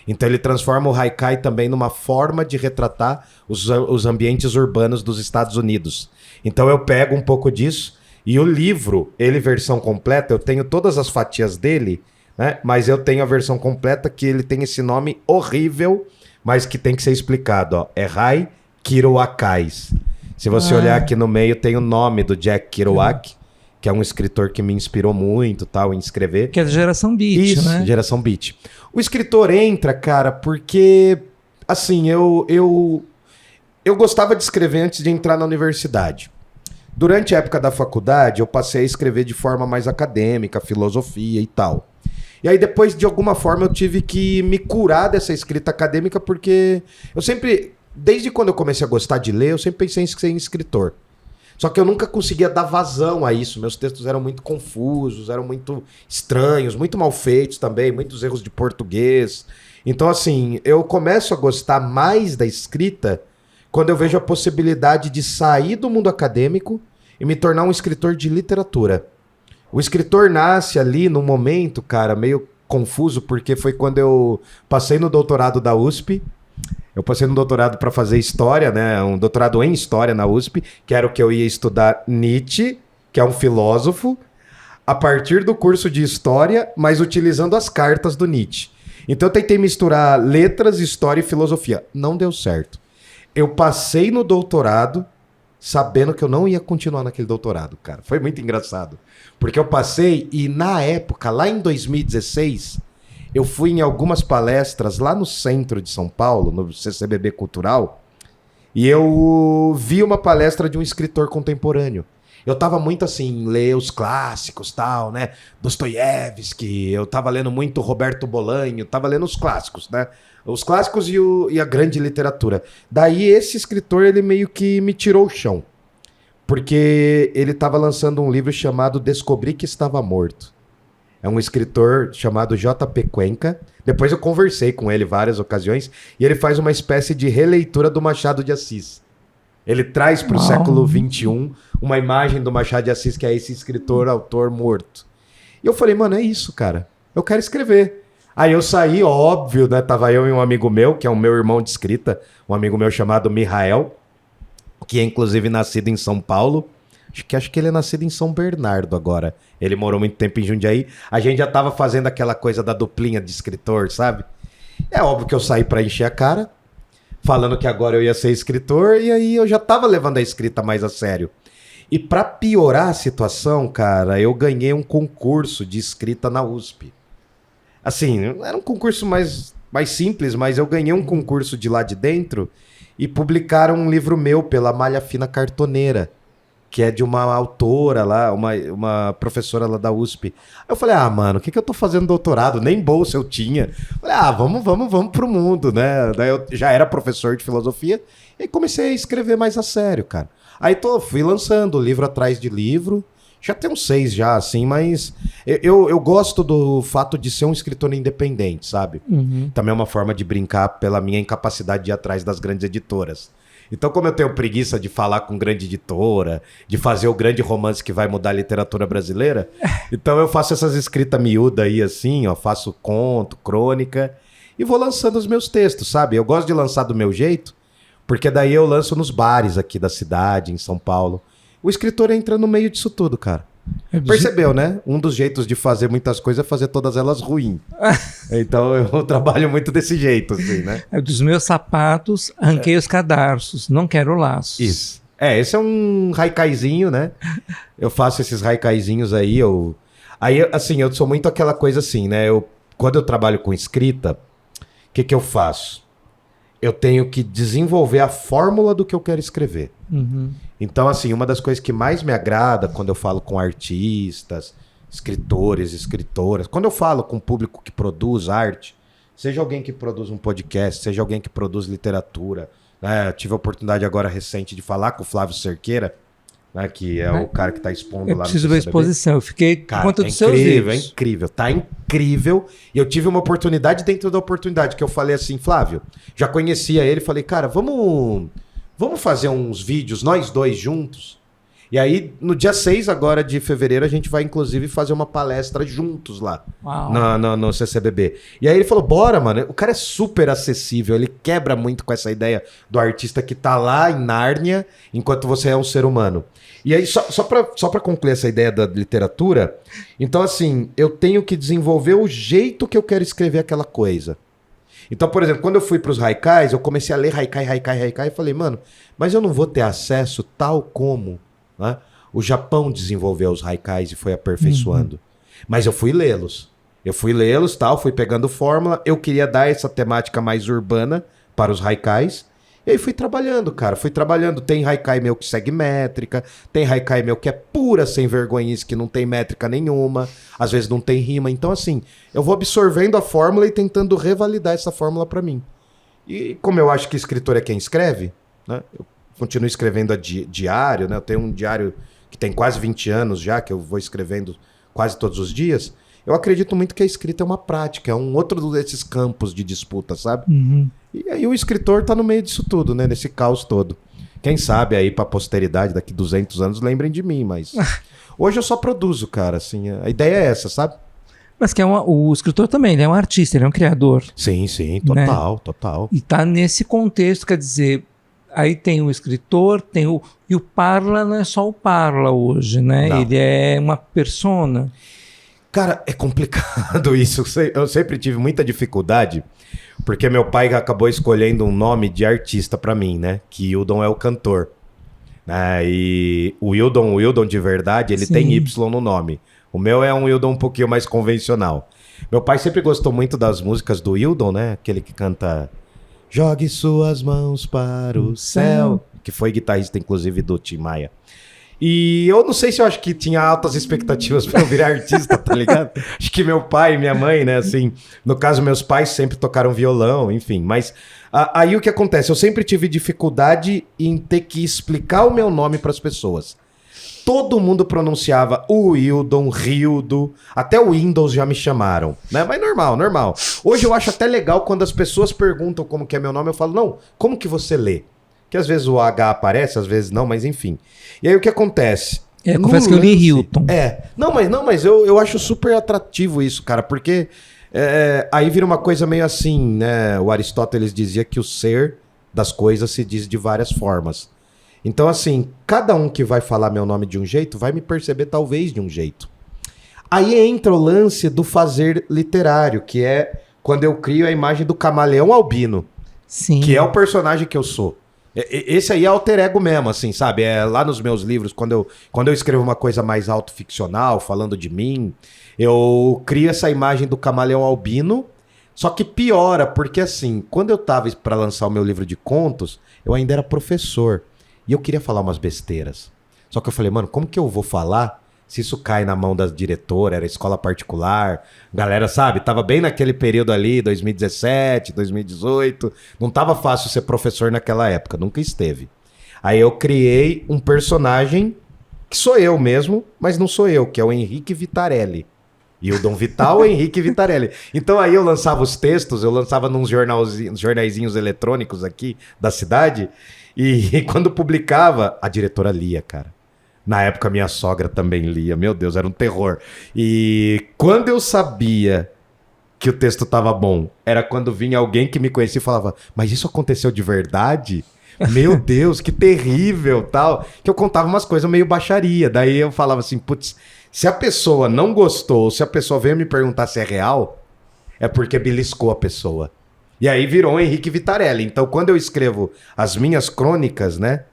Então ele transforma o haikai também numa forma de retratar os ambientes urbanos dos Estados Unidos. Então eu pego um pouco disso, e o livro, ele versão completa, eu tenho todas as fatias dele, né? Mas eu tenho a versão completa que ele tem esse nome horrível, mas que tem que ser explicado, ó. É Rai Kerouacais. Se você olhar aqui no meio, tem o nome do Jack Kerouac, que é um escritor que me inspirou muito, tal, em escrever. Que é da geração Beat, Isso, né? geração Beat. O escritor entra, cara, porque, assim, eu gostava de escrever antes de entrar na universidade. Durante a época da faculdade, eu passei a escrever de forma mais acadêmica, filosofia e tal. E aí depois, de alguma forma, eu tive que me curar dessa escrita acadêmica, porque eu sempre, desde quando eu comecei a gostar de ler, eu sempre pensei em ser escritor. Só que eu nunca conseguia dar vazão a isso. Meus textos eram muito confusos, eram muito estranhos, muito mal feitos também, muitos erros de português. Então, assim, eu começo a gostar mais da escrita quando eu vejo a possibilidade de sair do mundo acadêmico e me tornar um escritor de literatura. O escritor nasce ali num momento, cara, meio confuso, porque foi quando eu passei no doutorado da USP. Eu passei no doutorado para fazer história, né? Um doutorado em história na USP, que era o que eu ia estudar Nietzsche, que é um filósofo, a partir do curso de história, mas utilizando as cartas do Nietzsche. Então eu tentei misturar letras, história e filosofia. Não deu certo. Eu passei no doutorado sabendo que eu não ia continuar naquele doutorado, cara. Foi muito engraçado. Porque eu passei e na época, lá em 2016, eu fui em algumas palestras lá no centro de São Paulo, no CCBB Cultural, e eu vi uma palestra de um escritor contemporâneo. Eu tava muito assim, ler os clássicos, tal, né? Dostoiévski, eu tava lendo muito Roberto Bolanho, tava lendo os clássicos, né? Os clássicos e a grande literatura. Daí esse escritor, ele meio que me tirou o chão. Porque ele tava lançando um livro chamado Descobri que Estava Morto. É um escritor chamado J.P. Cuenca. Depois eu conversei com ele várias ocasiões. E ele faz uma espécie de releitura do Machado de Assis. Ele traz para o século XXI uma imagem do Machado de Assis, que é esse escritor, autor morto. E eu falei, mano, é isso, cara. Eu quero escrever. Aí eu saí, óbvio, né? Tava eu e um amigo meu, que é o meu irmão de escrita, um amigo meu chamado Mihael, que é inclusive nascido em São Paulo. Acho que ele é nascido em São Bernardo agora. Ele morou muito tempo em Jundiaí. A gente já tava fazendo aquela coisa da duplinha de escritor, sabe? É óbvio que eu saí pra encher a cara, falando que agora eu ia ser escritor, e aí eu já tava levando a escrita mais a sério. E pra piorar a situação, cara, eu ganhei um concurso de escrita na USP. Assim, era um concurso mais simples, mas eu ganhei um concurso de lá de dentro e publicaram um livro meu pela Malha Fina Cartoneira, que é de uma autora lá, uma professora lá da USP. Aí eu falei, mano, o que eu tô fazendo doutorado? Nem bolsa eu tinha. Falei, vamos pro mundo, né? Daí eu já era professor de filosofia e comecei a escrever mais a sério, cara. Aí fui lançando livro atrás de livro. Já tem uns 6 já, assim, mas eu gosto do fato de ser um escritor independente, sabe? Também é uma forma de brincar pela minha incapacidade de ir atrás das grandes editoras. Então, como eu tenho preguiça de falar com grande editora, de fazer o grande romance que vai mudar a literatura brasileira, então eu faço essas escritas miúdas aí, assim, ó, faço conto, crônica, e vou lançando os meus textos, sabe? Eu gosto de lançar do meu jeito, porque daí eu lanço nos bares aqui da cidade, em São Paulo. O escritor entra no meio disso tudo, cara. Percebeu, né? Um dos jeitos de fazer muitas coisas é fazer todas elas ruins. Então eu trabalho muito desse jeito, assim, né? Dos meus sapatos, arranquei os cadarços, não quero laços. Isso. Esse é um haikaizinho, né? Eu faço esses haikaizinhos aí, Aí, assim, eu sou muito aquela coisa assim, né? Quando eu trabalho com escrita, o que eu faço? Eu tenho que desenvolver a fórmula do que eu quero escrever. Uhum. Então, assim, uma das coisas que mais me agrada quando eu falo com artistas, escritores, escritoras, quando eu falo com o público que produz arte, seja alguém que produz um podcast, seja alguém que produz literatura, né? Eu tive a oportunidade agora recente de falar com o Flávio Cerqueira, né? Que é o cara que está expondo lá no preciso ver a exposição, eu fiquei por conta dos seus livros. livros. É incrível, tá incrível. E eu tive uma oportunidade dentro da oportunidade, que eu falei assim, Flávio, já conhecia ele, falei, cara, vamos fazer uns vídeos, nós dois juntos? E aí, no dia 6 agora de fevereiro, a gente vai, inclusive, fazer uma palestra juntos lá, no CCBB. E aí ele falou, bora, mano. O cara é super acessível, ele quebra muito com essa ideia do artista que tá lá em Nárnia, enquanto você é um ser humano. E aí, só pra concluir essa ideia da literatura, então, assim, eu tenho que desenvolver o jeito que eu quero escrever aquela coisa. Então, por exemplo, quando eu fui pros haikais, eu comecei a ler haikai, e falei, mano, mas eu não vou ter acesso tal como, né? O Japão desenvolveu os haikais e foi aperfeiçoando. Mas eu fui lê-los. Tal, fui pegando fórmula. Eu queria dar essa temática mais urbana para os haikais. E aí fui trabalhando, cara. Tem haikai meu que segue métrica. Tem haikai meu que é pura sem vergonhice, que não tem métrica nenhuma. Às vezes não tem rima. Então, assim, eu vou absorvendo a fórmula e tentando revalidar essa fórmula para mim. E como eu acho que escritor é quem escreve, né? Eu continuo escrevendo a diário, né? Eu tenho um diário que tem quase 20 anos já, que eu vou escrevendo quase todos os dias. Eu acredito muito que a escrita é uma prática, é um outro desses campos de disputa, sabe? Uhum. E aí o escritor tá no meio disso tudo, né? Nesse caos todo. Quem sabe aí pra posteridade, daqui 200 anos, lembrem de mim, mas... Hoje eu só produzo, cara, assim. A ideia é essa, sabe? Mas que o escritor também, ele é um artista, ele é um criador. Sim, total. E tá nesse contexto, quer dizer... Aí tem o escritor, e o Parla não é só o Parla hoje, né? Não. Ele é uma persona. Cara, é complicado isso. Eu sempre tive muita dificuldade, porque meu pai acabou escolhendo um nome de artista pra mim, né? Que Hildon é o cantor. E o Hildon de verdade, ele tem Y no nome. O meu é um Hildon um pouquinho mais convencional. Meu pai sempre gostou muito das músicas do Hildon, né? Aquele que canta... Jogue suas mãos para o céu. Que foi guitarrista, inclusive, do Tim Maia. E eu não sei se eu acho que tinha altas expectativas para eu virar artista, tá ligado? Acho que meu pai e minha mãe, né, assim... No caso, meus pais sempre tocaram violão, enfim. Mas aí o que acontece? Eu sempre tive dificuldade em ter que explicar o meu nome para as pessoas. Todo mundo pronunciava o Hildon, Rildo, até o Windows já me chamaram, né? Mas normal. Hoje eu acho até legal quando as pessoas perguntam como que é meu nome, eu falo, não, como que você lê? Que às vezes o H aparece, às vezes não, mas enfim. E aí o que acontece? Confesso que eu li Hilton. Não, mas eu acho super atrativo isso, cara, porque aí vira uma coisa meio assim, né? O Aristóteles dizia que o ser das coisas se diz de várias formas. Então, assim, cada um que vai falar meu nome de um jeito vai me perceber talvez de um jeito. Aí entra o lance do fazer literário, que é quando eu crio a imagem do camaleão albino. Sim. Que é o personagem que eu sou. Esse aí é alter ego mesmo, assim, sabe? É lá nos meus livros, quando eu escrevo uma coisa mais autoficcional, falando de mim, eu crio essa imagem do camaleão albino, só que piora, porque assim, quando eu tava para lançar o meu livro de contos, eu ainda era professor. E eu queria falar umas besteiras. Só que eu falei, mano, como que eu vou falar se isso cai na mão da diretora, era escola particular, galera, sabe? Tava bem naquele período ali, 2017, 2018. Não tava fácil ser professor naquela época, nunca esteve. Aí eu criei um personagem que sou eu mesmo, mas não sou eu, que é o Henrique Vitarelli. Hildon Vital e Henrique Vitarelli. Então aí eu lançava os textos, eu lançava nos jornaizinhos eletrônicos aqui da cidade... E quando publicava, a diretora lia, cara. Na época, minha sogra também lia. Meu Deus, era um terror. E quando eu sabia que o texto tava bom, era quando vinha alguém que me conhecia e falava, mas isso aconteceu de verdade? Meu Deus, que terrível, tal. Que eu contava umas coisas meio baixaria. Daí eu falava assim, putz, se a pessoa não gostou, ou se a pessoa veio me perguntar se é real, é porque beliscou a pessoa. E aí virou o Henrique Vitarelli. Então, quando eu escrevo as minhas crônicas, né?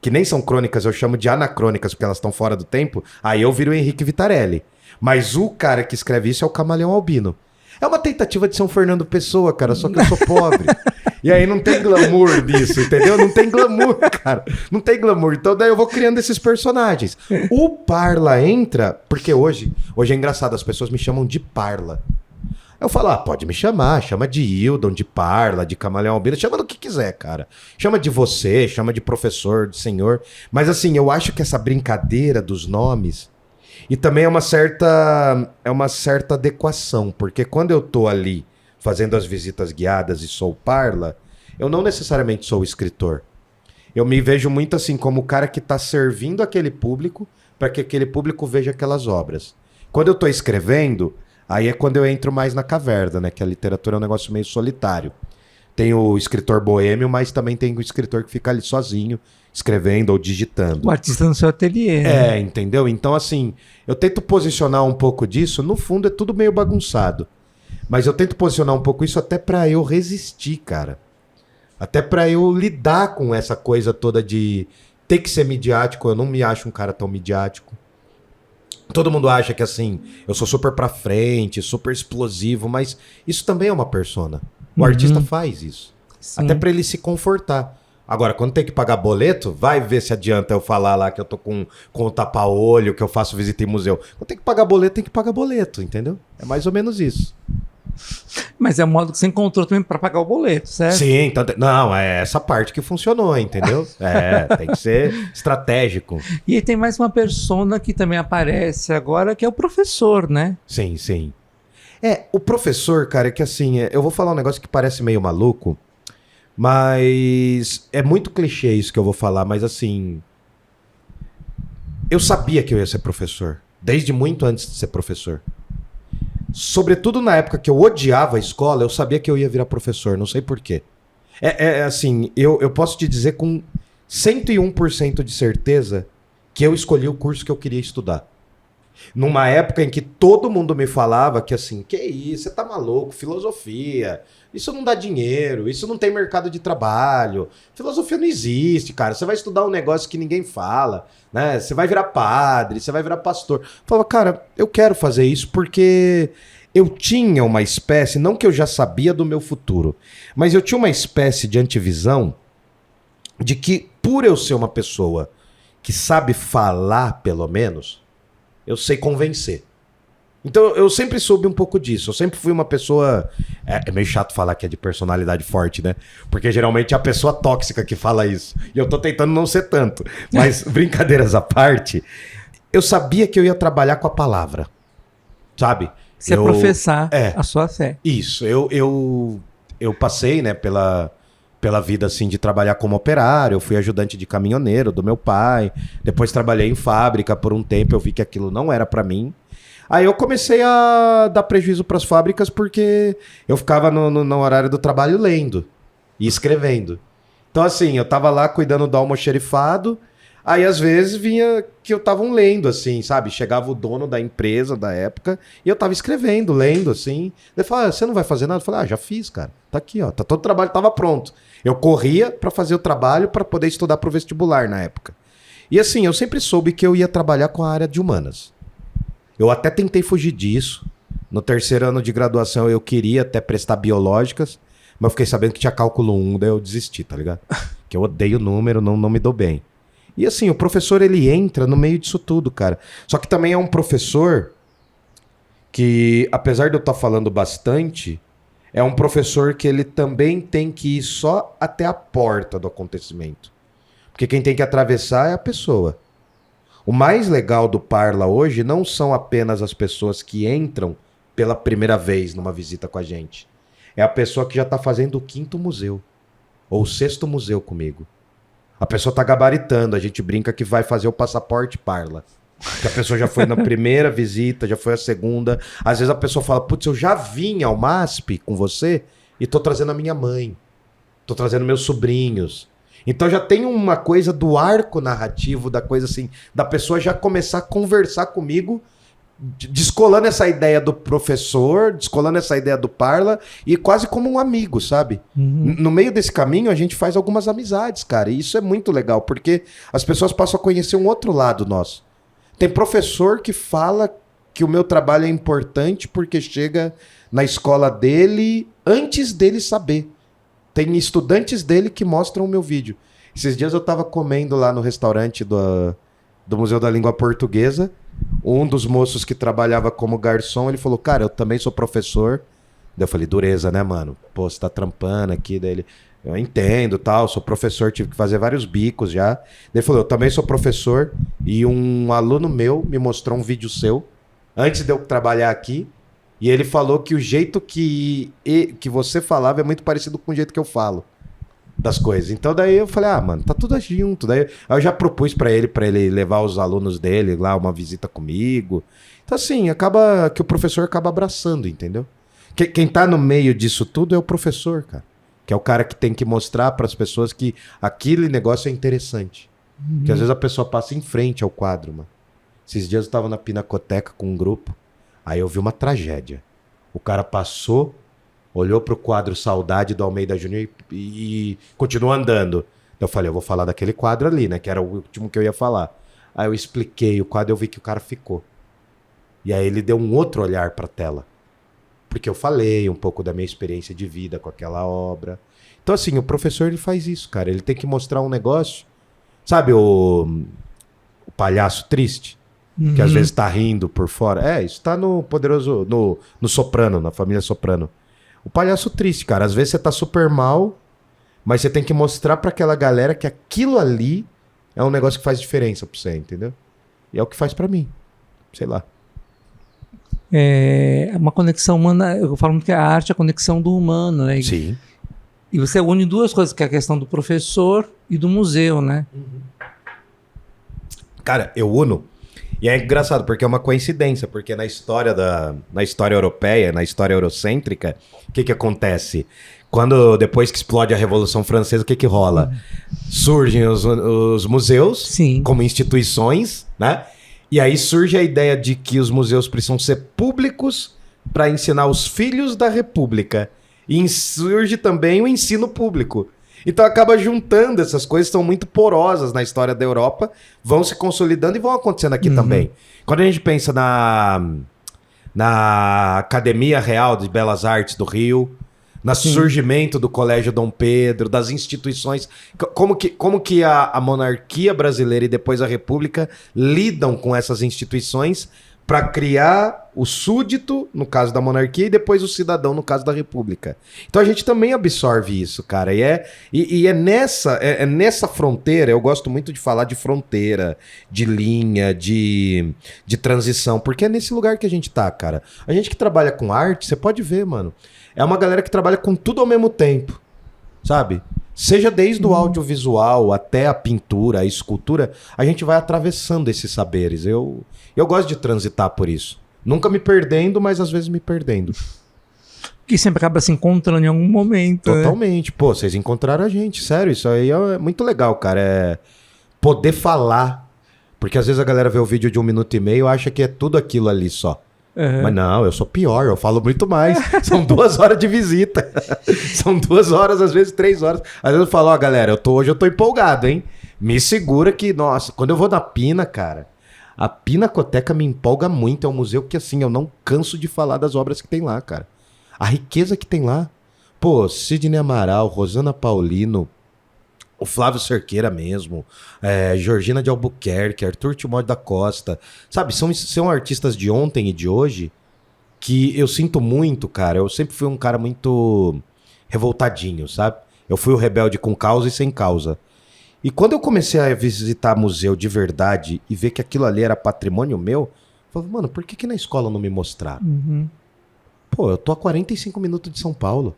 Que nem são crônicas, eu chamo de anacrônicas, porque elas estão fora do tempo, aí eu viro o Henrique Vitarelli. Mas o cara que escreve isso é o Camaleão Albino. É uma tentativa de ser um Fernando Pessoa, cara, só que eu sou pobre. E aí não tem glamour disso, entendeu? Não tem glamour, cara. Não tem glamour. Então daí eu vou criando esses personagens. O Parla entra, porque hoje é engraçado, as pessoas me chamam de Parla. Eu falo, pode me chamar, chama de Hildon, de Parla, de Camaleão Albino, chama do que quiser, cara. Chama de você, chama de professor, de senhor. Mas assim, eu acho que essa brincadeira dos nomes, e também é uma certa adequação, porque quando eu tô ali fazendo as visitas guiadas e sou Parla, eu não necessariamente sou escritor. Eu me vejo muito assim como o cara que tá servindo aquele público para que aquele público veja aquelas obras. Quando eu tô escrevendo, aí é quando eu entro mais na caverna, né? Que a literatura é um negócio meio solitário. Tem o escritor boêmio, mas também tem o escritor que fica ali sozinho, escrevendo ou digitando. O artista no seu ateliê. É, entendeu? Então, assim, eu tento posicionar um pouco disso. No fundo, é tudo meio bagunçado. Mas eu tento posicionar um pouco isso até pra eu resistir, cara. Até pra eu lidar com essa coisa toda de ter que ser midiático. Eu não me acho um cara tão midiático. Todo mundo acha que, assim, eu sou super pra frente, super explosivo, mas isso também é uma persona. O artista faz isso. Sim. Até pra ele se confortar. Agora, quando tem que pagar boleto, vai ver se adianta eu falar lá que eu tô com o tapa-olho, que eu faço visita em museu. Quando tem que pagar boleto, tem que pagar boleto, entendeu? É mais ou menos isso. Mas é o modo que você encontrou também para pagar o boleto, certo? Sim, então, não, é essa parte que funcionou, entendeu? Tem que ser estratégico. E aí tem mais uma persona que também aparece agora, que é o professor, né? Sim, sim. O professor, cara, é que assim, eu vou falar um negócio que parece meio maluco, mas é muito clichê isso que eu vou falar, mas assim, eu sabia que eu ia ser professor, desde muito antes de ser professor. Sobretudo na época que eu odiava a escola, eu sabia que eu ia virar professor, não sei porquê. Assim, eu posso te dizer com 101% de certeza que eu escolhi o curso que eu queria estudar. Numa época em que todo mundo me falava que assim, que isso, você tá maluco, filosofia, isso não dá dinheiro, isso não tem mercado de trabalho, filosofia não existe, cara, você vai estudar um negócio que ninguém fala, né? Você vai virar padre, você vai virar pastor. Eu falava, cara, eu quero fazer isso porque eu tinha uma espécie, não que eu já sabia do meu futuro, mas eu tinha uma espécie de antivisão de que por eu ser uma pessoa que sabe falar, pelo menos, eu sei convencer. Então eu sempre soube um pouco disso. Eu sempre fui uma pessoa... É meio chato falar que é de personalidade forte, né? Porque geralmente é a pessoa tóxica que fala isso. E eu tô tentando não ser tanto. Mas brincadeiras à parte, eu sabia que eu ia trabalhar com a palavra. Sabe? Você ia professar a sua fé. Isso. Eu passei, né, pela vida assim de trabalhar como operário, eu fui ajudante de caminhoneiro do meu pai, depois trabalhei em fábrica por um tempo, eu vi que aquilo não era pra mim. Aí eu comecei a dar prejuízo pras fábricas porque eu ficava no horário do trabalho lendo e escrevendo. Então assim, eu tava lá cuidando do almoxerifado, aí às vezes vinha que eu tava lendo assim, sabe? Chegava o dono da empresa da época e eu tava escrevendo, lendo assim. Ele falava, você não vai fazer nada? Eu falei, já fiz, cara. Tá aqui, ó. Todo o trabalho tava pronto. Eu corria pra fazer o trabalho pra poder estudar pro vestibular na época. E assim, eu sempre soube que eu ia trabalhar com a área de humanas. Eu até tentei fugir disso. No terceiro ano de graduação eu queria até prestar biológicas, mas eu fiquei sabendo que tinha cálculo 1, daí eu desisti, tá ligado? Que eu odeio número, não me dou bem. E assim, o professor ele entra no meio disso tudo, cara. Só que também é um professor que, apesar de eu estar falando bastante, é um professor que ele também tem que ir só até a porta do acontecimento. Porque quem tem que atravessar é a pessoa. O mais legal do Parla hoje não são apenas as pessoas que entram pela primeira vez numa visita com a gente. É a pessoa que já está fazendo o 5º museu. Ou o 6º museu comigo. A pessoa tá gabaritando, a gente brinca que vai fazer o passaporte Parla. Que a pessoa já foi na primeira visita, já foi a segunda. Às vezes a pessoa fala, putz, eu já vim ao MASP com você e tô trazendo a minha mãe. Tô trazendo meus sobrinhos. Então já tem uma coisa do arco narrativo, da coisa assim, da pessoa já começar a conversar comigo, descolando essa ideia do professor, descolando essa ideia do Parla, e quase como um amigo, sabe? No meio desse caminho a gente faz algumas amizades, cara, e isso é muito legal, porque as pessoas passam a conhecer um outro lado nosso. Tem professor que fala que o meu trabalho é importante porque chega na escola dele antes dele saber. Tem estudantes dele que mostram o meu vídeo. Esses dias eu tava comendo lá no restaurante do Museu da Língua Portuguesa. Um dos moços que trabalhava como garçom, ele falou, cara, eu também sou professor. Daí eu falei, dureza, né, mano? Pô, você tá trampando aqui. Daí ele, eu entendo, tal, sou professor, tive que fazer vários bicos já. Daí ele falou, eu também sou professor. E um aluno meu me mostrou um vídeo seu, antes de eu trabalhar aqui. E ele falou que o jeito que você falava é muito parecido com o jeito que eu falo das coisas. Então daí eu falei, mano, tá tudo junto. Daí eu já propus pra ele levar os alunos dele lá, uma visita comigo. Então assim, acaba que o professor acaba abraçando, entendeu? Quem tá no meio disso tudo é o professor, cara. Que é o cara que tem que mostrar pras pessoas que aquele negócio é interessante. Que às vezes a pessoa passa em frente ao quadro, mano. Esses dias eu tava na Pinacoteca com um grupo. Aí eu vi uma tragédia. O cara passou, olhou pro quadro Saudade do Almeida Júnior e continuou andando. Eu falei, eu vou falar daquele quadro ali, né? Que era o último que eu ia falar. Aí eu expliquei o quadro e eu vi que o cara ficou. E aí ele deu um outro olhar pra tela. Porque eu falei um pouco da minha experiência de vida com aquela obra. Então assim, o professor ele faz isso, cara. Ele tem que mostrar um negócio. Sabe o palhaço triste? Que às vezes tá rindo por fora. Isso tá no Poderoso... No Soprano, na família Soprano. O palhaço triste, cara. Às vezes você tá super mal, mas você tem que mostrar pra aquela galera que aquilo ali é um negócio que faz diferença pra você, entendeu? E é o que faz pra mim. Sei lá. É uma conexão humana. Eu falo muito que a arte é a conexão do humano, né? Sim. E você une duas coisas, que é a questão do professor e do museu, né? Cara, eu uno. E é engraçado, porque é uma coincidência, porque na história europeia, na história eurocêntrica, o que acontece? Depois que explode a Revolução Francesa, o que rola? Surgem os museus, Sim, como instituições, né? E aí surge a ideia de que os museus precisam ser públicos para ensinar os filhos da República. E surge também o ensino público. Então acaba juntando essas coisas que são muito porosas na história da Europa, vão se consolidando e vão acontecendo aqui também. Quando a gente pensa na Academia Real de Belas Artes do Rio, no surgimento do Colégio Dom Pedro, das instituições, como que a monarquia brasileira e depois a República lidam com essas instituições para criar o súdito, no caso da monarquia, e depois o cidadão, no caso da república. Então a gente também absorve isso, cara. E é nessa fronteira, eu gosto muito de falar de fronteira, de linha, de transição, porque é nesse lugar que a gente tá, cara. A gente que trabalha com arte, você pode ver, mano, é uma galera que trabalha com tudo ao mesmo tempo, sabe? Seja desde o audiovisual até a pintura, a escultura, a gente vai atravessando esses saberes. Eu gosto de transitar por isso. Nunca me perdendo, mas às vezes me perdendo. que sempre acaba se encontrando em algum momento. Totalmente. Né? Pô, vocês encontraram a gente. Sério, isso aí é muito legal, cara. É poder falar. Porque às vezes a galera vê o vídeo de 1 minuto e meio e acha que é tudo aquilo ali só. Uhum. Mas não, eu sou pior, eu falo muito mais. São 2 horas de visita. São 2 horas, às vezes 3 horas. Às vezes eu falo, ó, galera, hoje eu tô empolgado, hein? Me segura que, nossa, quando eu vou na Pina, cara, a Pinacoteca me empolga muito. É um museu que, assim, eu não canso de falar das obras que tem lá, cara. A riqueza que tem lá. Pô, Sidney Amaral, Rosana Paulino, o Flávio Cerqueira mesmo, Georgina de Albuquerque, Arthur Timóteo da Costa, sabe? São artistas de ontem e de hoje que eu sinto muito, cara. Eu sempre fui um cara muito revoltadinho, sabe? Eu fui o rebelde com causa e sem causa. E quando eu comecei a visitar museu de verdade e ver que aquilo ali era patrimônio meu, eu falei, mano, por que na escola não me mostraram? Uhum. Pô, eu tô a 45 minutos de São Paulo.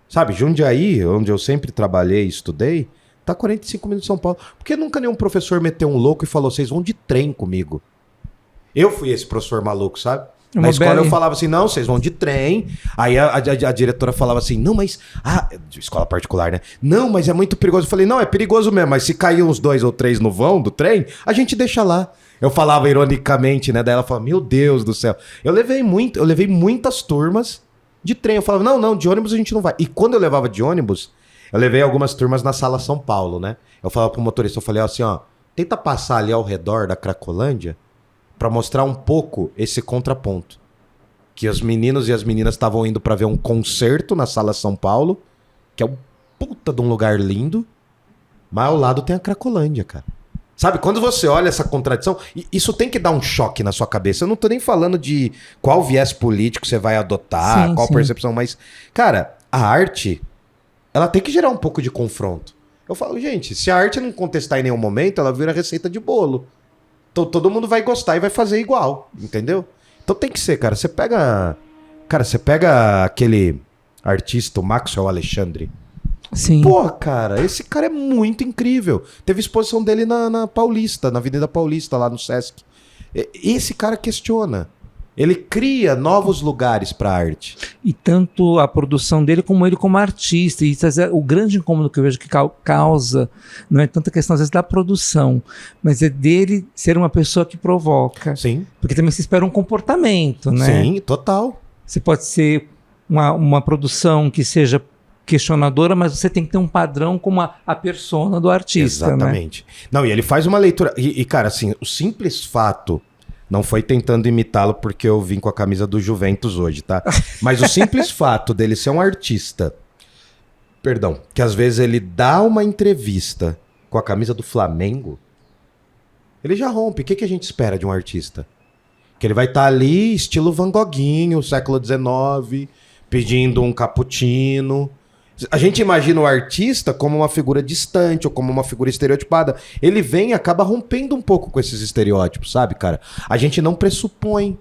Sabe, Jundiaí, onde eu sempre trabalhei e estudei, Tá 45 minutos de São Paulo. Por que nunca nenhum professor meteu um louco e falou, vocês vão de trem comigo? Eu fui esse professor maluco, sabe? Na escola eu falava assim, não, vocês vão de trem. Aí a diretora falava assim, não, mas... escola particular, né? Não, mas é muito perigoso. Eu falei, não, é perigoso mesmo, mas se cair uns 2 ou 3 no vão do trem, a gente deixa lá. Eu falava ironicamente, né? Daí ela falava, meu Deus do céu. Eu levei muitas turmas de trem. Eu falava, não, de ônibus a gente não vai. E quando eu levava de ônibus, eu levei algumas turmas na Sala São Paulo, né? Eu falava pro motorista, eu falei assim, ó, tenta passar ali ao redor da Cracolândia pra mostrar um pouco esse contraponto. Que os meninos e as meninas estavam indo pra ver um concerto na Sala São Paulo, que é um puta de um lugar lindo, mas ao lado tem a Cracolândia, cara. Sabe, quando você olha essa contradição, isso tem que dar um choque na sua cabeça. Eu não tô nem falando de qual viés político você vai adotar, qual percepção, mas, cara, a arte, ela tem que gerar um pouco de confronto. Eu falo, gente, se a arte não contestar em nenhum momento, ela vira receita de bolo. Todo mundo vai gostar e vai fazer igual, entendeu? Então tem que ser, cara. Você pega aquele artista, o Maxwell Alexandre. Sim. Pô, cara, esse cara é muito incrível. Teve exposição dele na Paulista, na Avenida Paulista, lá no Sesc. Esse cara questiona. Ele cria novos lugares pra arte. E tanto a produção dele como ele como artista. E o grande incômodo que eu vejo que causa não é tanta questão, às vezes, da produção, mas é dele ser uma pessoa que provoca. Sim. Porque também se espera um comportamento, né? Sim, total. Você pode ser uma produção que seja questionadora, mas você tem que ter um padrão como a persona do artista. Exatamente. Né? Não, e ele faz uma leitura... E, cara, assim, o simples fato... Não foi tentando imitá-lo porque eu vim com a camisa do Juventus hoje, tá? Mas o simples fato dele ser um artista... Perdão. Que às vezes ele dá uma entrevista com a camisa do Flamengo, ele já rompe. O que a gente espera de um artista? Que ele vai estar ali, estilo Van Goghinho, século XIX, pedindo um cappuccino. A gente imagina o artista como uma figura distante ou como uma figura estereotipada. Ele vem e acaba rompendo um pouco com esses estereótipos, sabe, cara? A gente não pressupõe.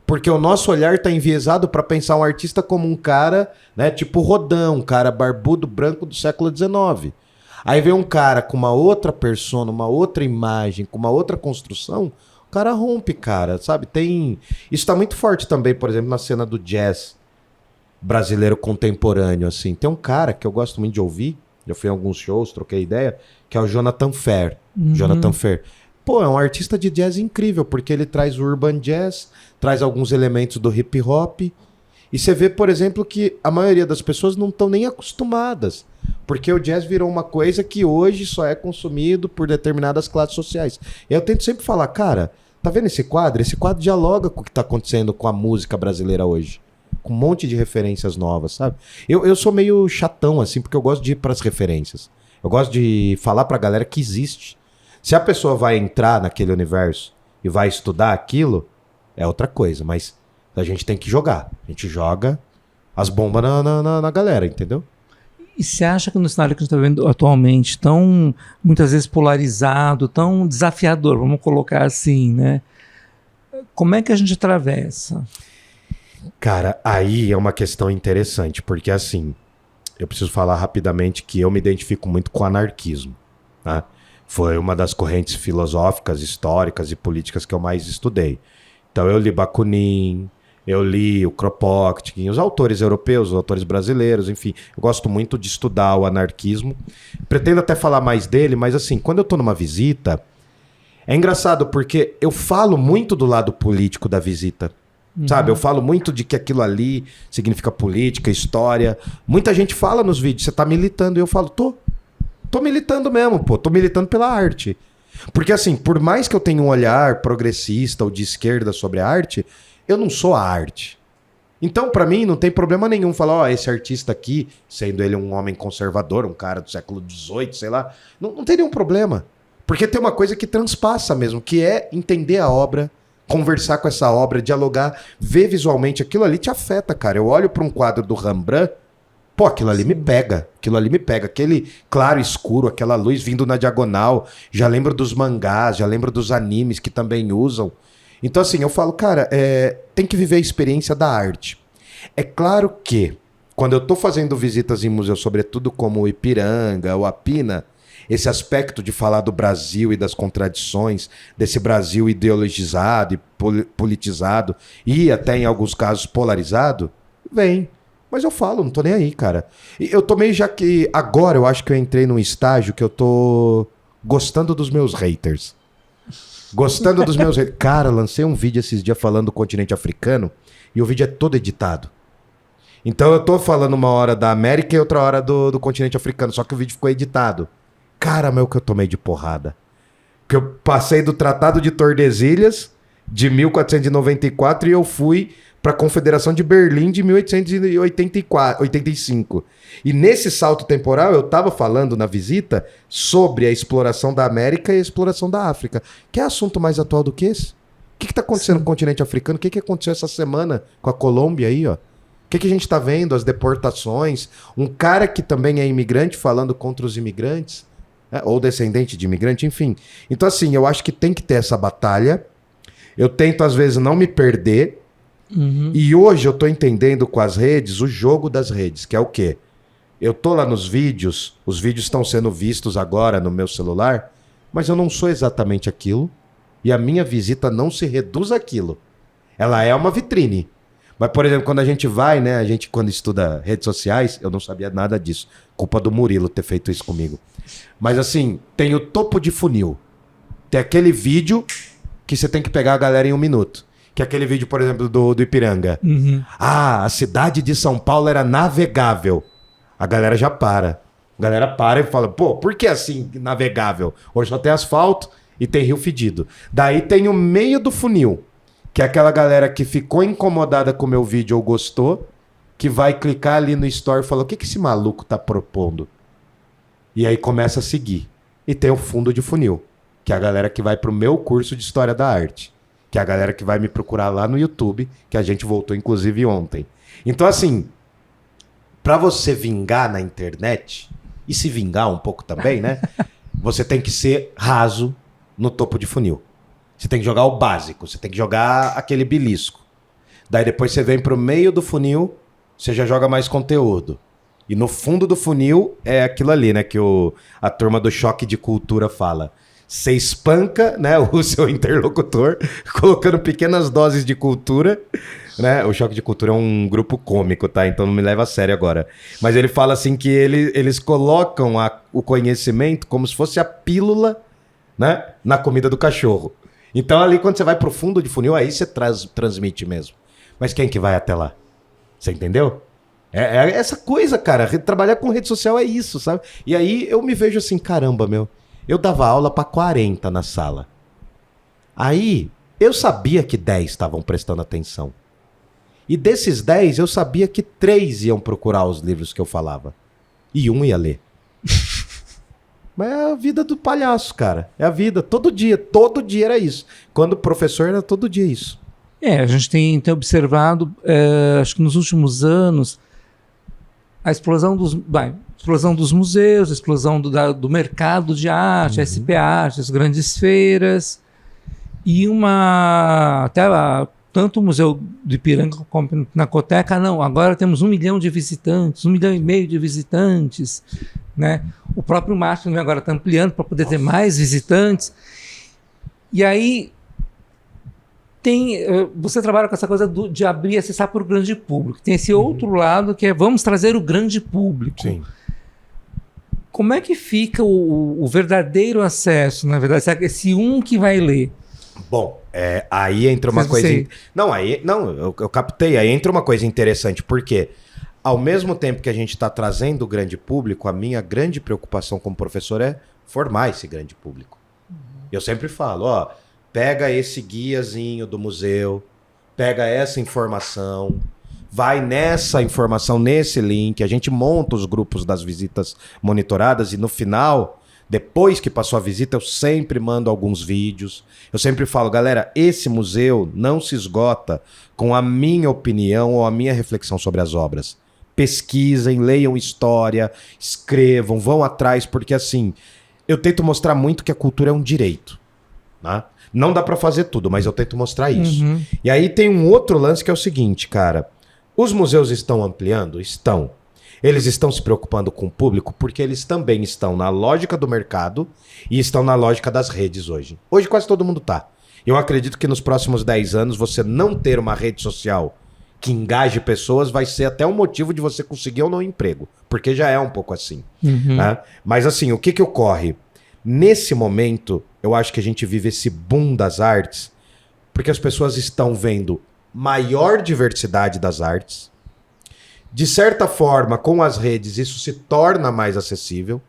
Porque o nosso olhar tá enviesado pra pensar um artista como um cara, né, tipo Rodin, um cara barbudo, branco do século XIX. Aí vem um cara com uma outra persona, uma outra imagem, com uma outra construção, o cara rompe, cara, sabe? Isso tá muito forte também, por exemplo, na cena do jazz brasileiro contemporâneo, assim. Tem um cara que eu gosto muito de ouvir, já fui em alguns shows, troquei ideia, que é o Jonathan Fer. Jonathan Fer. Pô, é um artista de jazz incrível, porque ele traz o urban jazz, traz alguns elementos do hip hop, e você vê, por exemplo, que a maioria das pessoas não estão nem acostumadas, porque o jazz virou uma coisa que hoje só é consumido por determinadas classes sociais. E eu tento sempre falar, cara, tá vendo esse quadro? Esse quadro dialoga com o que tá acontecendo com a música brasileira hoje. Com um monte de referências novas, sabe? Eu sou meio chatão, assim, porque eu gosto de ir pras referências. Eu gosto de falar pra galera que existe. Se a pessoa vai entrar naquele universo e vai estudar aquilo, é outra coisa, mas a gente tem que jogar. A gente joga as bombas na galera, entendeu? E você acha que no cenário que a gente está vendo atualmente, tão muitas vezes polarizado, tão desafiador, vamos colocar assim, né? Como é que a gente atravessa? Cara, aí é uma questão interessante, porque assim, eu preciso falar rapidamente que eu me identifico muito com o anarquismo, né? Foi uma das correntes filosóficas, históricas e políticas que eu mais estudei. Então eu li Bakunin, eu li o Kropotkin, os autores europeus, os autores brasileiros, enfim. Eu gosto muito de estudar o anarquismo. Pretendo até falar mais dele, mas assim, quando eu tô numa visita, é engraçado porque eu falo muito do lado político da visita. Sabe, eu falo muito de que aquilo ali significa política, história. Muita gente fala nos vídeos, você tá militando. E eu falo, tô militando mesmo, pô. Tô militando pela arte. Porque assim, por mais que eu tenha um olhar progressista ou de esquerda sobre a arte, eu não sou a arte. Então, pra mim, não tem problema nenhum falar, ó, esse artista aqui, sendo ele um homem conservador, um cara do século XVIII, sei lá, não tem nenhum problema. Porque tem uma coisa que transpassa mesmo, que é entender a obra, conversar com essa obra, dialogar, ver visualmente, aquilo ali te afeta, cara. Eu olho pra um quadro do Rembrandt, pô, aquilo ali me pega, aquele claro escuro, aquela luz vindo na diagonal, já lembro dos mangás, já lembro dos animes que também usam. Então assim, eu falo, cara, tem que viver a experiência da arte. É claro que, quando eu tô fazendo visitas em museus, sobretudo como o Ipiranga, o Apina, esse aspecto de falar do Brasil e das contradições, desse Brasil ideologizado e politizado e até em alguns casos polarizado, vem. Mas eu falo, não tô nem aí, cara. E eu tô meio já que... Agora eu acho que eu entrei num estágio que eu tô gostando dos meus haters. Gostando dos meus haters. Cara, lancei um vídeo esses dias falando do continente africano e o vídeo é todo editado. Então eu tô falando uma hora da América e outra hora do continente africano, só que o vídeo ficou editado. Cara, meu, que eu tomei de porrada. Que eu passei do Tratado de Tordesilhas de 1494 e eu fui para a Confederação de Berlim de 1885. E nesse salto temporal eu tava falando na visita sobre a exploração da América e a exploração da África. Que é assunto mais atual do que esse? O que tá acontecendo no continente africano? O que aconteceu essa semana com a Colômbia aí, ó? O que a gente tá vendo? As deportações. Um cara que também é imigrante falando contra os imigrantes. Ou descendente de imigrante, enfim. Então, assim, eu acho que tem que ter essa batalha. Eu tento, às vezes, não me perder. Uhum. E hoje eu tô entendendo com as redes o jogo das redes, que é o quê? Eu tô lá nos vídeos, os vídeos estão sendo vistos agora no meu celular, mas eu não sou exatamente aquilo. E a minha visita não se reduz àquilo. Ela é uma vitrine. Mas, por exemplo, quando a gente vai, né? A gente, quando estuda redes sociais, eu não sabia nada disso. Culpa do Murilo ter feito isso comigo. Mas, assim, tem o topo de funil. Tem aquele vídeo que você tem que pegar a galera em 1 minuto. Que é aquele vídeo, por exemplo, do Ipiranga. Uhum. Ah, a cidade de São Paulo era navegável. A galera já para. A galera para e fala, pô, por que assim navegável? Hoje só tem asfalto e tem rio fedido. Daí tem o meio do funil. Que é aquela galera que ficou incomodada com o meu vídeo ou gostou, que vai clicar ali no story e fala, o que esse maluco tá propondo? E aí começa a seguir. E tem o fundo de funil, que é a galera que vai pro meu curso de História da Arte. Que é a galera que vai me procurar lá no YouTube, que a gente voltou inclusive ontem. Então assim, pra você vingar na internet, e se vingar um pouco também, né? Você tem que ser raso no topo de funil. Você tem que jogar o básico, você tem que jogar aquele belisco. Daí depois você vem pro meio do funil, você já joga mais conteúdo. E no fundo do funil é aquilo ali, né, que a turma do Choque de Cultura fala. Você espanca, né, o seu interlocutor, colocando pequenas doses de cultura, né? O Choque de Cultura é um grupo cômico, tá? Então não me leva a sério agora. Mas ele fala assim que eles colocam o conhecimento como se fosse a pílula, né, na comida do cachorro. Então ali quando você vai pro fundo de funil, aí você transmite mesmo. Mas quem que vai até lá? Você entendeu? É essa coisa, cara. Trabalhar com rede social é isso, sabe? E aí eu me vejo assim, caramba, meu. Eu dava aula pra 40 na sala. Aí eu sabia que 10 estavam prestando atenção. E desses 10 eu sabia que 3 iam procurar os livros que eu falava. E 1 ia ler. Mas é a vida do palhaço, cara. É a vida. Todo dia era isso. Quando o professor era todo dia isso. A gente tem observado, acho que nos últimos anos, a explosão dos museus, a explosão do mercado de arte, a SP Arte, as grandes feiras, e tanto o Museu do Ipiranga como na Pinacoteca, agora temos 1 milhão de visitantes, 1,5 milhão de visitantes, né? O próprio marketing agora está ampliando para poder ter mais visitantes. E aí você trabalha com essa coisa de abrir e acessar para o grande público. Tem esse outro lado que é vamos trazer o grande público. Sim. Como é que fica o verdadeiro acesso, na verdade? Será que esse que vai ler? Bom, aí entra uma coisa... Eu captei. Aí entra uma coisa interessante, porque ao mesmo tempo que a gente está trazendo o grande público, a minha grande preocupação como professor é formar esse grande público. Eu sempre falo, pega esse guiazinho do museu, pega essa informação, vai nessa informação, nesse link, a gente monta os grupos das visitas monitoradas e no final, depois que passou a visita, eu sempre mando alguns vídeos. Eu sempre falo, galera, esse museu não se esgota com a minha opinião ou a minha reflexão sobre as obras. Pesquisem, leiam história, escrevam, vão atrás, porque assim, eu tento mostrar muito que a cultura é um direito, né? Não dá pra fazer tudo, mas eu tento mostrar isso. Uhum. E aí tem um outro lance que é o seguinte, cara. Os museus estão ampliando? Estão. Eles estão se preocupando com o público porque eles também estão na lógica do mercado e estão na lógica das redes hoje. Hoje quase todo mundo tá. Eu acredito que nos próximos 10 anos você não ter uma rede social que engaje pessoas vai ser até um motivo de você conseguir ou não emprego. Porque já é um pouco assim. Né? Mas assim, o que ocorre? Nesse momento, eu acho que a gente vive esse boom das artes porque as pessoas estão vendo maior diversidade das artes. De certa forma, com as redes, isso se torna mais acessível.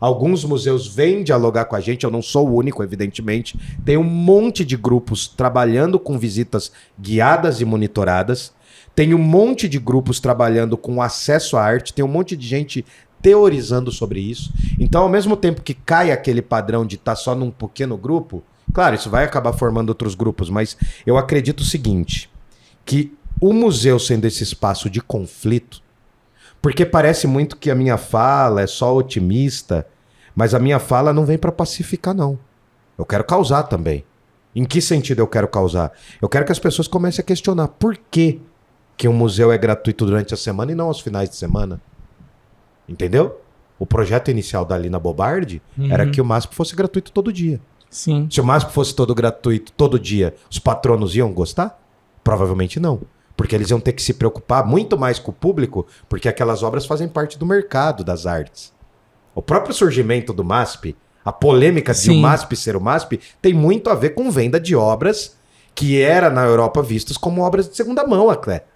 Alguns museus vêm dialogar com a gente, eu não sou o único, evidentemente. Tem um monte de grupos trabalhando com visitas guiadas e monitoradas. Tem um monte de grupos trabalhando com acesso à arte. Tem um monte de gente teorizando sobre isso. Então, ao mesmo tempo que cai aquele padrão de estar só num pequeno grupo, claro, isso vai acabar formando outros grupos, mas eu acredito o seguinte, que o museu sendo esse espaço de conflito, porque parece muito que a minha fala é só otimista, mas a minha fala não vem para pacificar, não. Eu quero causar também. Em que sentido eu quero causar? Eu quero que as pessoas comecem a questionar por que um museu é gratuito durante a semana e não aos finais de semana. Entendeu? O projeto inicial da Lina Bobardi era que o MASP fosse gratuito todo dia. Sim. Se o MASP fosse todo gratuito todo dia, os patronos iam gostar? Provavelmente não. Porque eles iam ter que se preocupar muito mais com o público, porque aquelas obras fazem parte do mercado das artes. O próprio surgimento do MASP, a polêmica de o MASP ser o MASP, tem muito a ver com venda de obras que era na Europa vistas como obras de segunda mão até.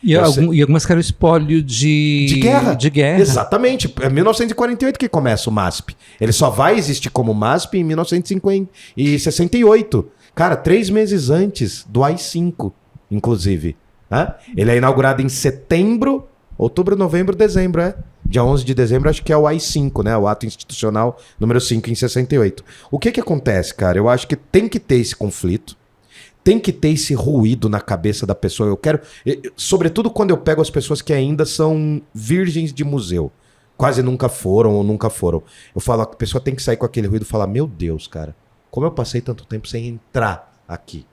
E algumas que eram espólio de guerra. De guerra. Exatamente. É 1948 que começa o MASP. Ele só vai existir como MASP em 1968. Cara, 3 meses antes do AI-5, inclusive. Né? Ele é inaugurado em setembro, outubro, novembro, dezembro, Dia 11 de dezembro acho que é o AI-5, né? O ato institucional número 5 em 68. O que acontece, cara? Eu acho que tem que ter esse conflito. Tem que ter esse ruído na cabeça da pessoa. Eu quero... Sobretudo quando eu pego as pessoas que ainda são virgens de museu. Quase nunca foram ou nunca foram. Eu falo, a pessoa tem que sair com aquele ruído e falar, meu Deus, cara, como eu passei tanto tempo sem entrar aqui.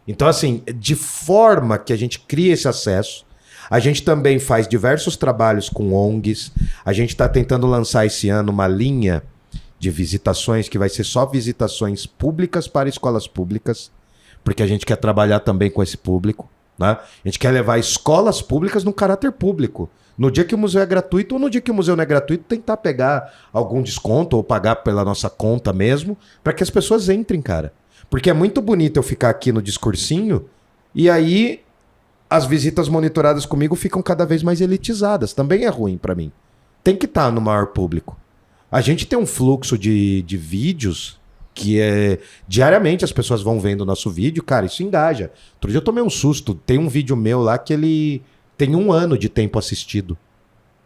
Então, assim, de forma que a gente cria esse acesso, a gente também faz diversos trabalhos com ONGs. A gente está tentando lançar esse ano uma linha de visitações que vai ser só visitações públicas para escolas públicas, porque a gente quer trabalhar também com esse público, né? A gente quer levar escolas públicas no caráter público. No dia que o museu é gratuito ou no dia que o museu não é gratuito, tentar pegar algum desconto ou pagar pela nossa conta mesmo, para que as pessoas entrem, cara. Porque é muito bonito eu ficar aqui no discursinho e aí as visitas monitoradas comigo ficam cada vez mais elitizadas. Também é ruim para mim. Tem que estar no maior público. A gente tem um fluxo de vídeos que é... Diariamente as pessoas vão vendo o nosso vídeo, cara, isso engaja. Outro dia eu tomei um susto. Tem um vídeo meu lá que ele tem 1 ano de tempo assistido.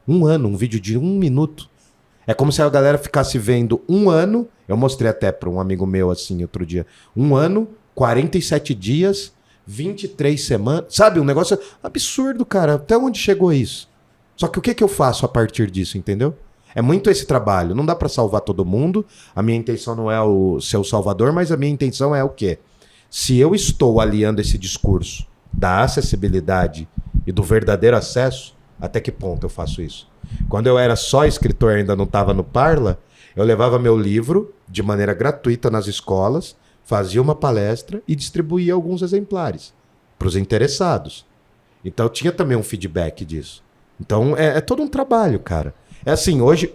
1 ano, um vídeo de 1 minuto. É como se a galera ficasse vendo 1 ano. Eu mostrei até para um amigo meu assim outro dia. 1 ano, 47 dias, 23 semanas. Sabe, um negócio absurdo, cara. Até onde chegou isso? Só que o que eu faço a partir disso, entendeu? É muito esse trabalho. Não dá para salvar todo mundo. A minha intenção não é ser o salvador, mas a minha intenção é o quê? Se eu estou aliando esse discurso da acessibilidade e do verdadeiro acesso, até que ponto eu faço isso? Quando eu era só escritor e ainda não estava no Parla, eu levava meu livro de maneira gratuita nas escolas, fazia uma palestra e distribuía alguns exemplares para os interessados. Então tinha também um feedback disso. Então é todo um trabalho, cara. É assim, hoje,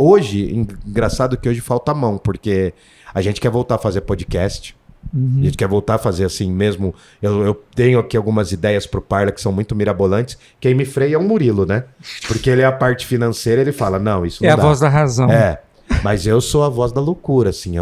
engraçado que hoje falta mão, porque a gente quer voltar a fazer podcast, a gente quer voltar a fazer assim mesmo. Eu tenho aqui algumas ideias pro Parla que são muito mirabolantes. Quem me freia é o Murilo, né? Porque ele é a parte financeira, ele fala, não, isso não dá. É a voz da razão. É, mas eu sou a voz da loucura, assim.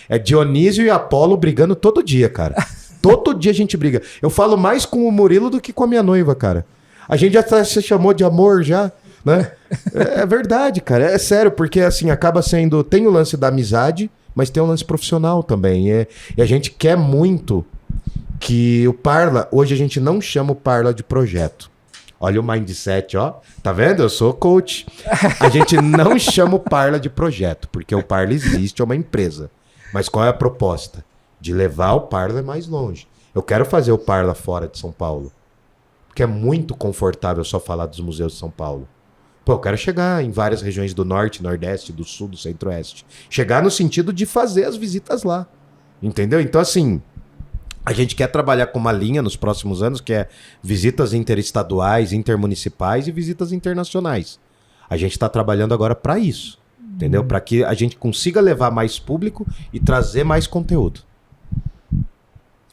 É Dionísio e Apolo brigando todo dia, cara. Todo dia a gente briga. Eu falo mais com o Murilo do que com a minha noiva, cara. A gente já se chamou de amor já, né? É verdade, cara. É sério, porque assim, acaba sendo... Tem o lance da amizade, mas tem o lance profissional também. E a gente quer muito que o Parla... Hoje a gente não chama o Parla de projeto. Olha o mindset, ó. Tá vendo? Eu sou coach. A gente não chama o Parla de projeto, porque o Parla existe, é uma empresa. Mas qual é a proposta? De levar o Parla mais longe. Eu quero fazer o Parla fora de São Paulo. Porque é muito confortável só falar dos museus de São Paulo. Pô, eu quero chegar em várias regiões do Norte, Nordeste, do Sul, do Centro-Oeste. Chegar no sentido de fazer as visitas lá. Entendeu? Então, assim, a gente quer trabalhar com uma linha nos próximos anos que é visitas interestaduais, intermunicipais e visitas internacionais. A gente está trabalhando agora para isso. Entendeu? Para que a gente consiga levar mais público e trazer mais conteúdo.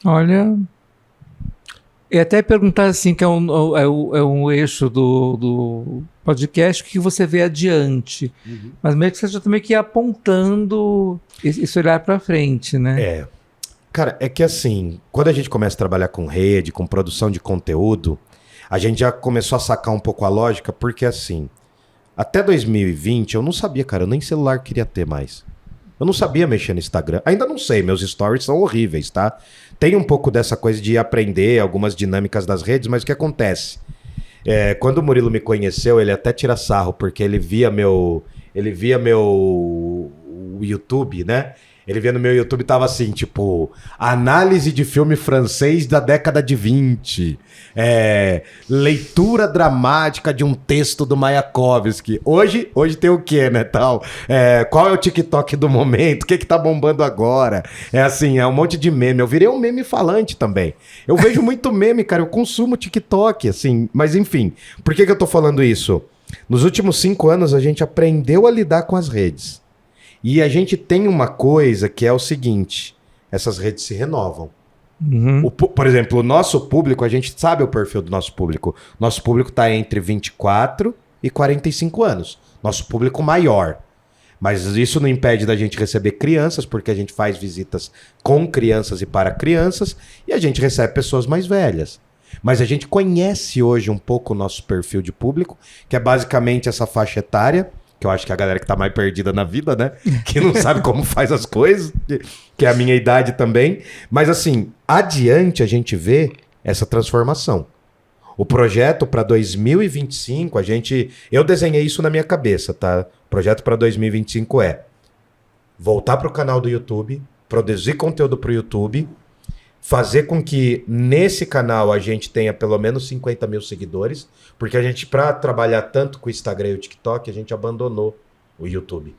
Olha... E até perguntar assim, que é um eixo do podcast, o que você vê adiante. Mas meio que você já também que ir apontando esse olhar para frente, né? Cara, é que assim, quando a gente começa a trabalhar com rede, com produção de conteúdo, a gente já começou a sacar um pouco a lógica, porque assim, até 2020 eu não sabia, cara, eu nem celular queria ter mais. Eu não sabia mexer no Instagram. Ainda não sei, meus stories são horríveis, tá? Tem um pouco dessa coisa de aprender algumas dinâmicas das redes, mas o que acontece? Quando o Murilo me conheceu, ele até tira sarro, porque ele via meu YouTube, né? Ele via no meu YouTube, tava assim, tipo, análise de filme francês da década de 20. Leitura dramática de um texto do Mayakovsky. Hoje tem o quê, né, tal? Qual é o TikTok do momento? O que tá bombando agora? É um monte de meme. Eu virei um meme falante também. Eu vejo muito meme, cara. Eu consumo TikTok, assim. Mas, enfim. Por que eu tô falando isso? Nos últimos 5 anos, a gente aprendeu a lidar com as redes. E a gente tem uma coisa que é o seguinte, essas redes se renovam. Por exemplo, o nosso público, a gente sabe o perfil do nosso público. Nosso público está entre 24 e 45 anos. Nosso público maior. Mas isso não impede da gente receber crianças, porque a gente faz visitas com crianças e para crianças, e a gente recebe pessoas mais velhas. Mas a gente conhece hoje um pouco o nosso perfil de público, que é basicamente essa faixa etária, que eu acho que é a galera que tá mais perdida na vida, né? Que não sabe como faz as coisas, que é a minha idade também. Mas assim, adiante a gente vê essa transformação. O projeto para 2025, eu desenhei isso na minha cabeça, tá? O projeto para 2025 é voltar pro canal do YouTube, produzir conteúdo pro YouTube, fazer com que nesse canal a gente tenha pelo menos 50 mil seguidores, porque a gente, para trabalhar tanto com o Instagram e o TikTok, a gente abandonou o YouTube.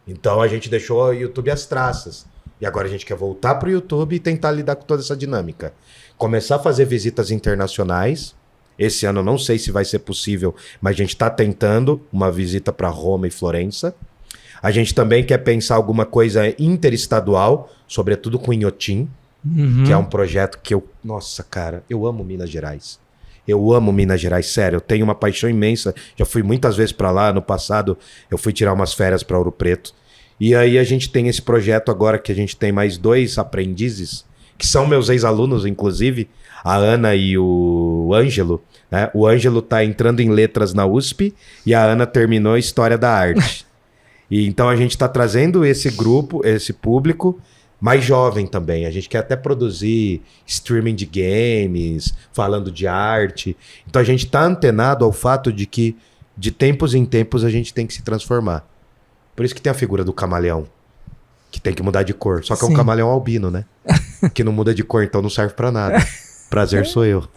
Então a gente deixou o YouTube às traças. E agora a gente quer voltar para o YouTube e tentar lidar com toda essa dinâmica. Começar a fazer visitas internacionais. Esse ano eu não sei se vai ser possível, mas a gente está tentando uma visita para Roma e Florença. A gente também quer pensar alguma coisa interestadual, sobretudo com Inhotim. Que é um projeto que nossa, cara, eu amo Minas Gerais. Eu amo Minas Gerais, sério. Eu tenho uma paixão imensa. Já fui muitas vezes para lá. No passado, eu fui tirar umas férias para Ouro Preto. E aí a gente tem esse projeto agora que a gente tem mais 2 aprendizes, que são meus ex-alunos, inclusive, a Ana e o Ângelo. Né? O Ângelo tá entrando em letras na USP e a Ana terminou História da Arte. E então a gente tá trazendo esse grupo, esse público, mais jovem também. A gente quer até produzir streaming de games, falando de arte. Então a gente está antenado ao fato de que de tempos em tempos a gente tem que se transformar. Por isso que tem a figura do camaleão, que tem que mudar de cor. Só que é um camaleão albino, né? Que não muda de cor, então não serve para nada. Prazer sou eu.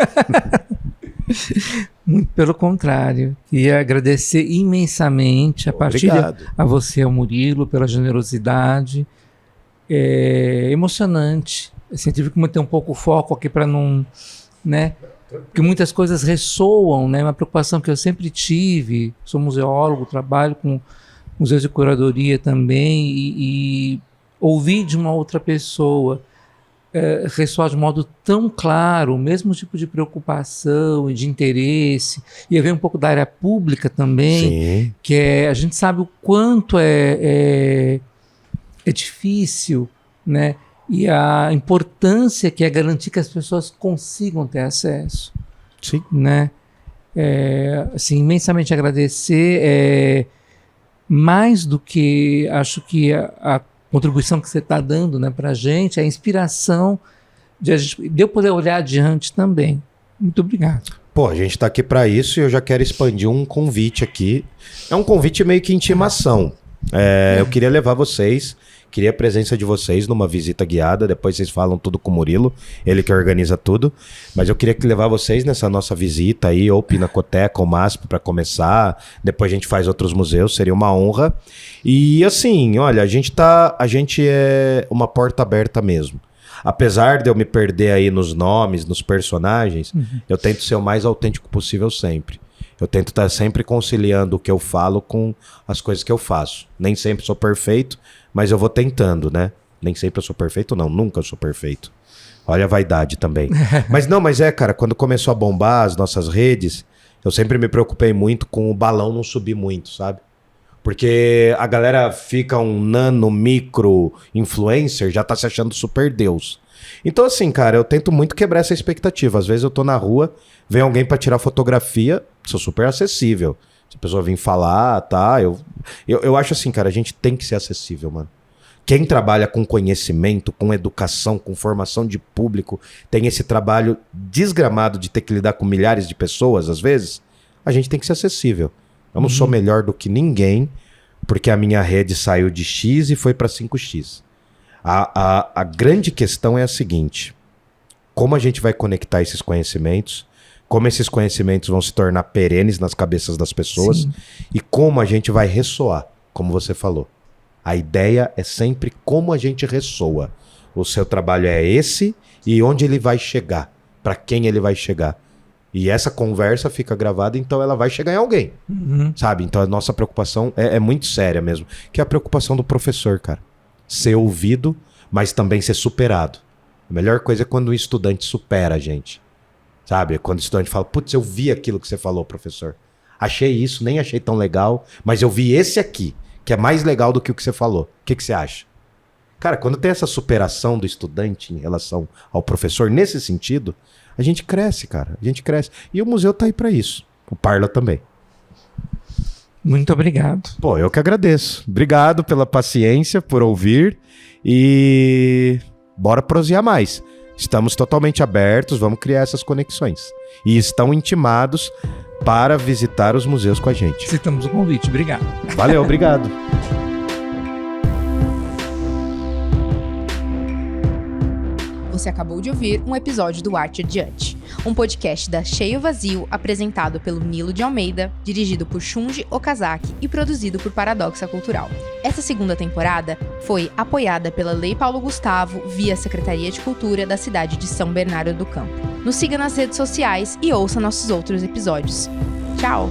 Muito pelo contrário. Queria agradecer imensamente a partilha a você, ao Murilo, pela generosidade. É emocionante. Assim, tive que manter um pouco o foco aqui para não, né? Porque muitas coisas ressoam, né? Uma preocupação que eu sempre tive. Sou museólogo, trabalho com museus de curadoria também e ouvir de uma outra pessoa ressoar de modo tão claro o mesmo tipo de preocupação e de interesse, e ver um pouco da área pública também. Sim. Que a gente sabe o quanto é difícil, né? E a importância que é garantir que as pessoas consigam ter acesso. Sim. Né? Assim, imensamente agradecer. Mais do que acho que a contribuição que você está dando, né, para a gente, a inspiração de eu poder olhar adiante também. Muito obrigado. Pô, a gente está aqui para isso e eu já quero expandir um convite aqui. É um convite meio que intimação. Eu queria levar vocês Queria a presença de vocês numa visita guiada. Depois vocês falam tudo com o Murilo, ele que organiza tudo. Mas eu queria levar vocês nessa nossa visita aí, ou Pinacoteca, ou MASP, para começar. Depois a gente faz outros museus, seria uma honra. E assim, olha, a gente é uma porta aberta mesmo. Apesar de eu me perder aí nos nomes, nos personagens, eu tento ser o mais autêntico possível sempre. Eu tento estar sempre conciliando o que eu falo com as coisas que eu faço. Nem sempre sou perfeito, mas eu vou tentando, né? Nem sempre eu sou perfeito, não. Nunca sou perfeito. Olha a vaidade também. Mas cara, quando começou a bombar as nossas redes, eu sempre me preocupei muito com o balão não subir muito, sabe? Porque a galera fica um nano, micro influencer, já tá se achando super Deus. Então assim, cara, eu tento muito quebrar essa expectativa. Às vezes eu tô na rua, vem alguém pra tirar fotografia, sou super acessível. Se a pessoa vir falar, tá? Eu acho assim, cara, a gente tem que ser acessível, mano. Quem trabalha com conhecimento, com educação, com formação de público, tem esse trabalho desgramado de ter que lidar com milhares de pessoas, às vezes, a gente tem que ser acessível. Eu não sou melhor do que ninguém, porque a minha rede saiu de X e foi para 5X. A grande questão é a seguinte: como a gente vai conectar esses conhecimentos, como esses conhecimentos vão se tornar perenes nas cabeças das pessoas. Sim. E como a gente vai ressoar, como você falou. A ideia é sempre como a gente ressoa. O seu trabalho é esse e onde ele vai chegar, para quem ele vai chegar. E essa conversa fica gravada, então ela vai chegar em alguém, sabe? Então a nossa preocupação é muito séria mesmo, que é a preocupação do professor, cara. Ser ouvido, mas também ser superado. A melhor coisa é quando o estudante supera a gente, sabe? Quando o estudante fala, putz, eu vi aquilo que você falou, professor. Achei isso, nem achei tão legal, mas eu vi esse aqui, que é mais legal do que o que você falou. O que você acha? Cara, quando tem essa superação do estudante em relação ao professor, nesse sentido, a gente cresce, cara. A gente cresce. E o museu tá aí pra isso. O Parla também. Muito obrigado. Pô, eu que agradeço. Obrigado pela paciência, por ouvir. E bora prosear mais. Estamos totalmente abertos, vamos criar essas conexões. E estão intimados para visitar os museus com a gente. Aceitamos o convite. Obrigado. Valeu, obrigado. Você acabou de ouvir um episódio do Arte Adiante, um podcast da Cheio Vazio, apresentado pelo Nilo de Almeida, dirigido por Shunji Okazaki e produzido por Paradoxa Cultural. Essa segunda temporada foi apoiada pela Lei Paulo Gustavo via Secretaria de Cultura da cidade de São Bernardo do Campo. Nos siga nas redes sociais e ouça nossos outros episódios. Tchau!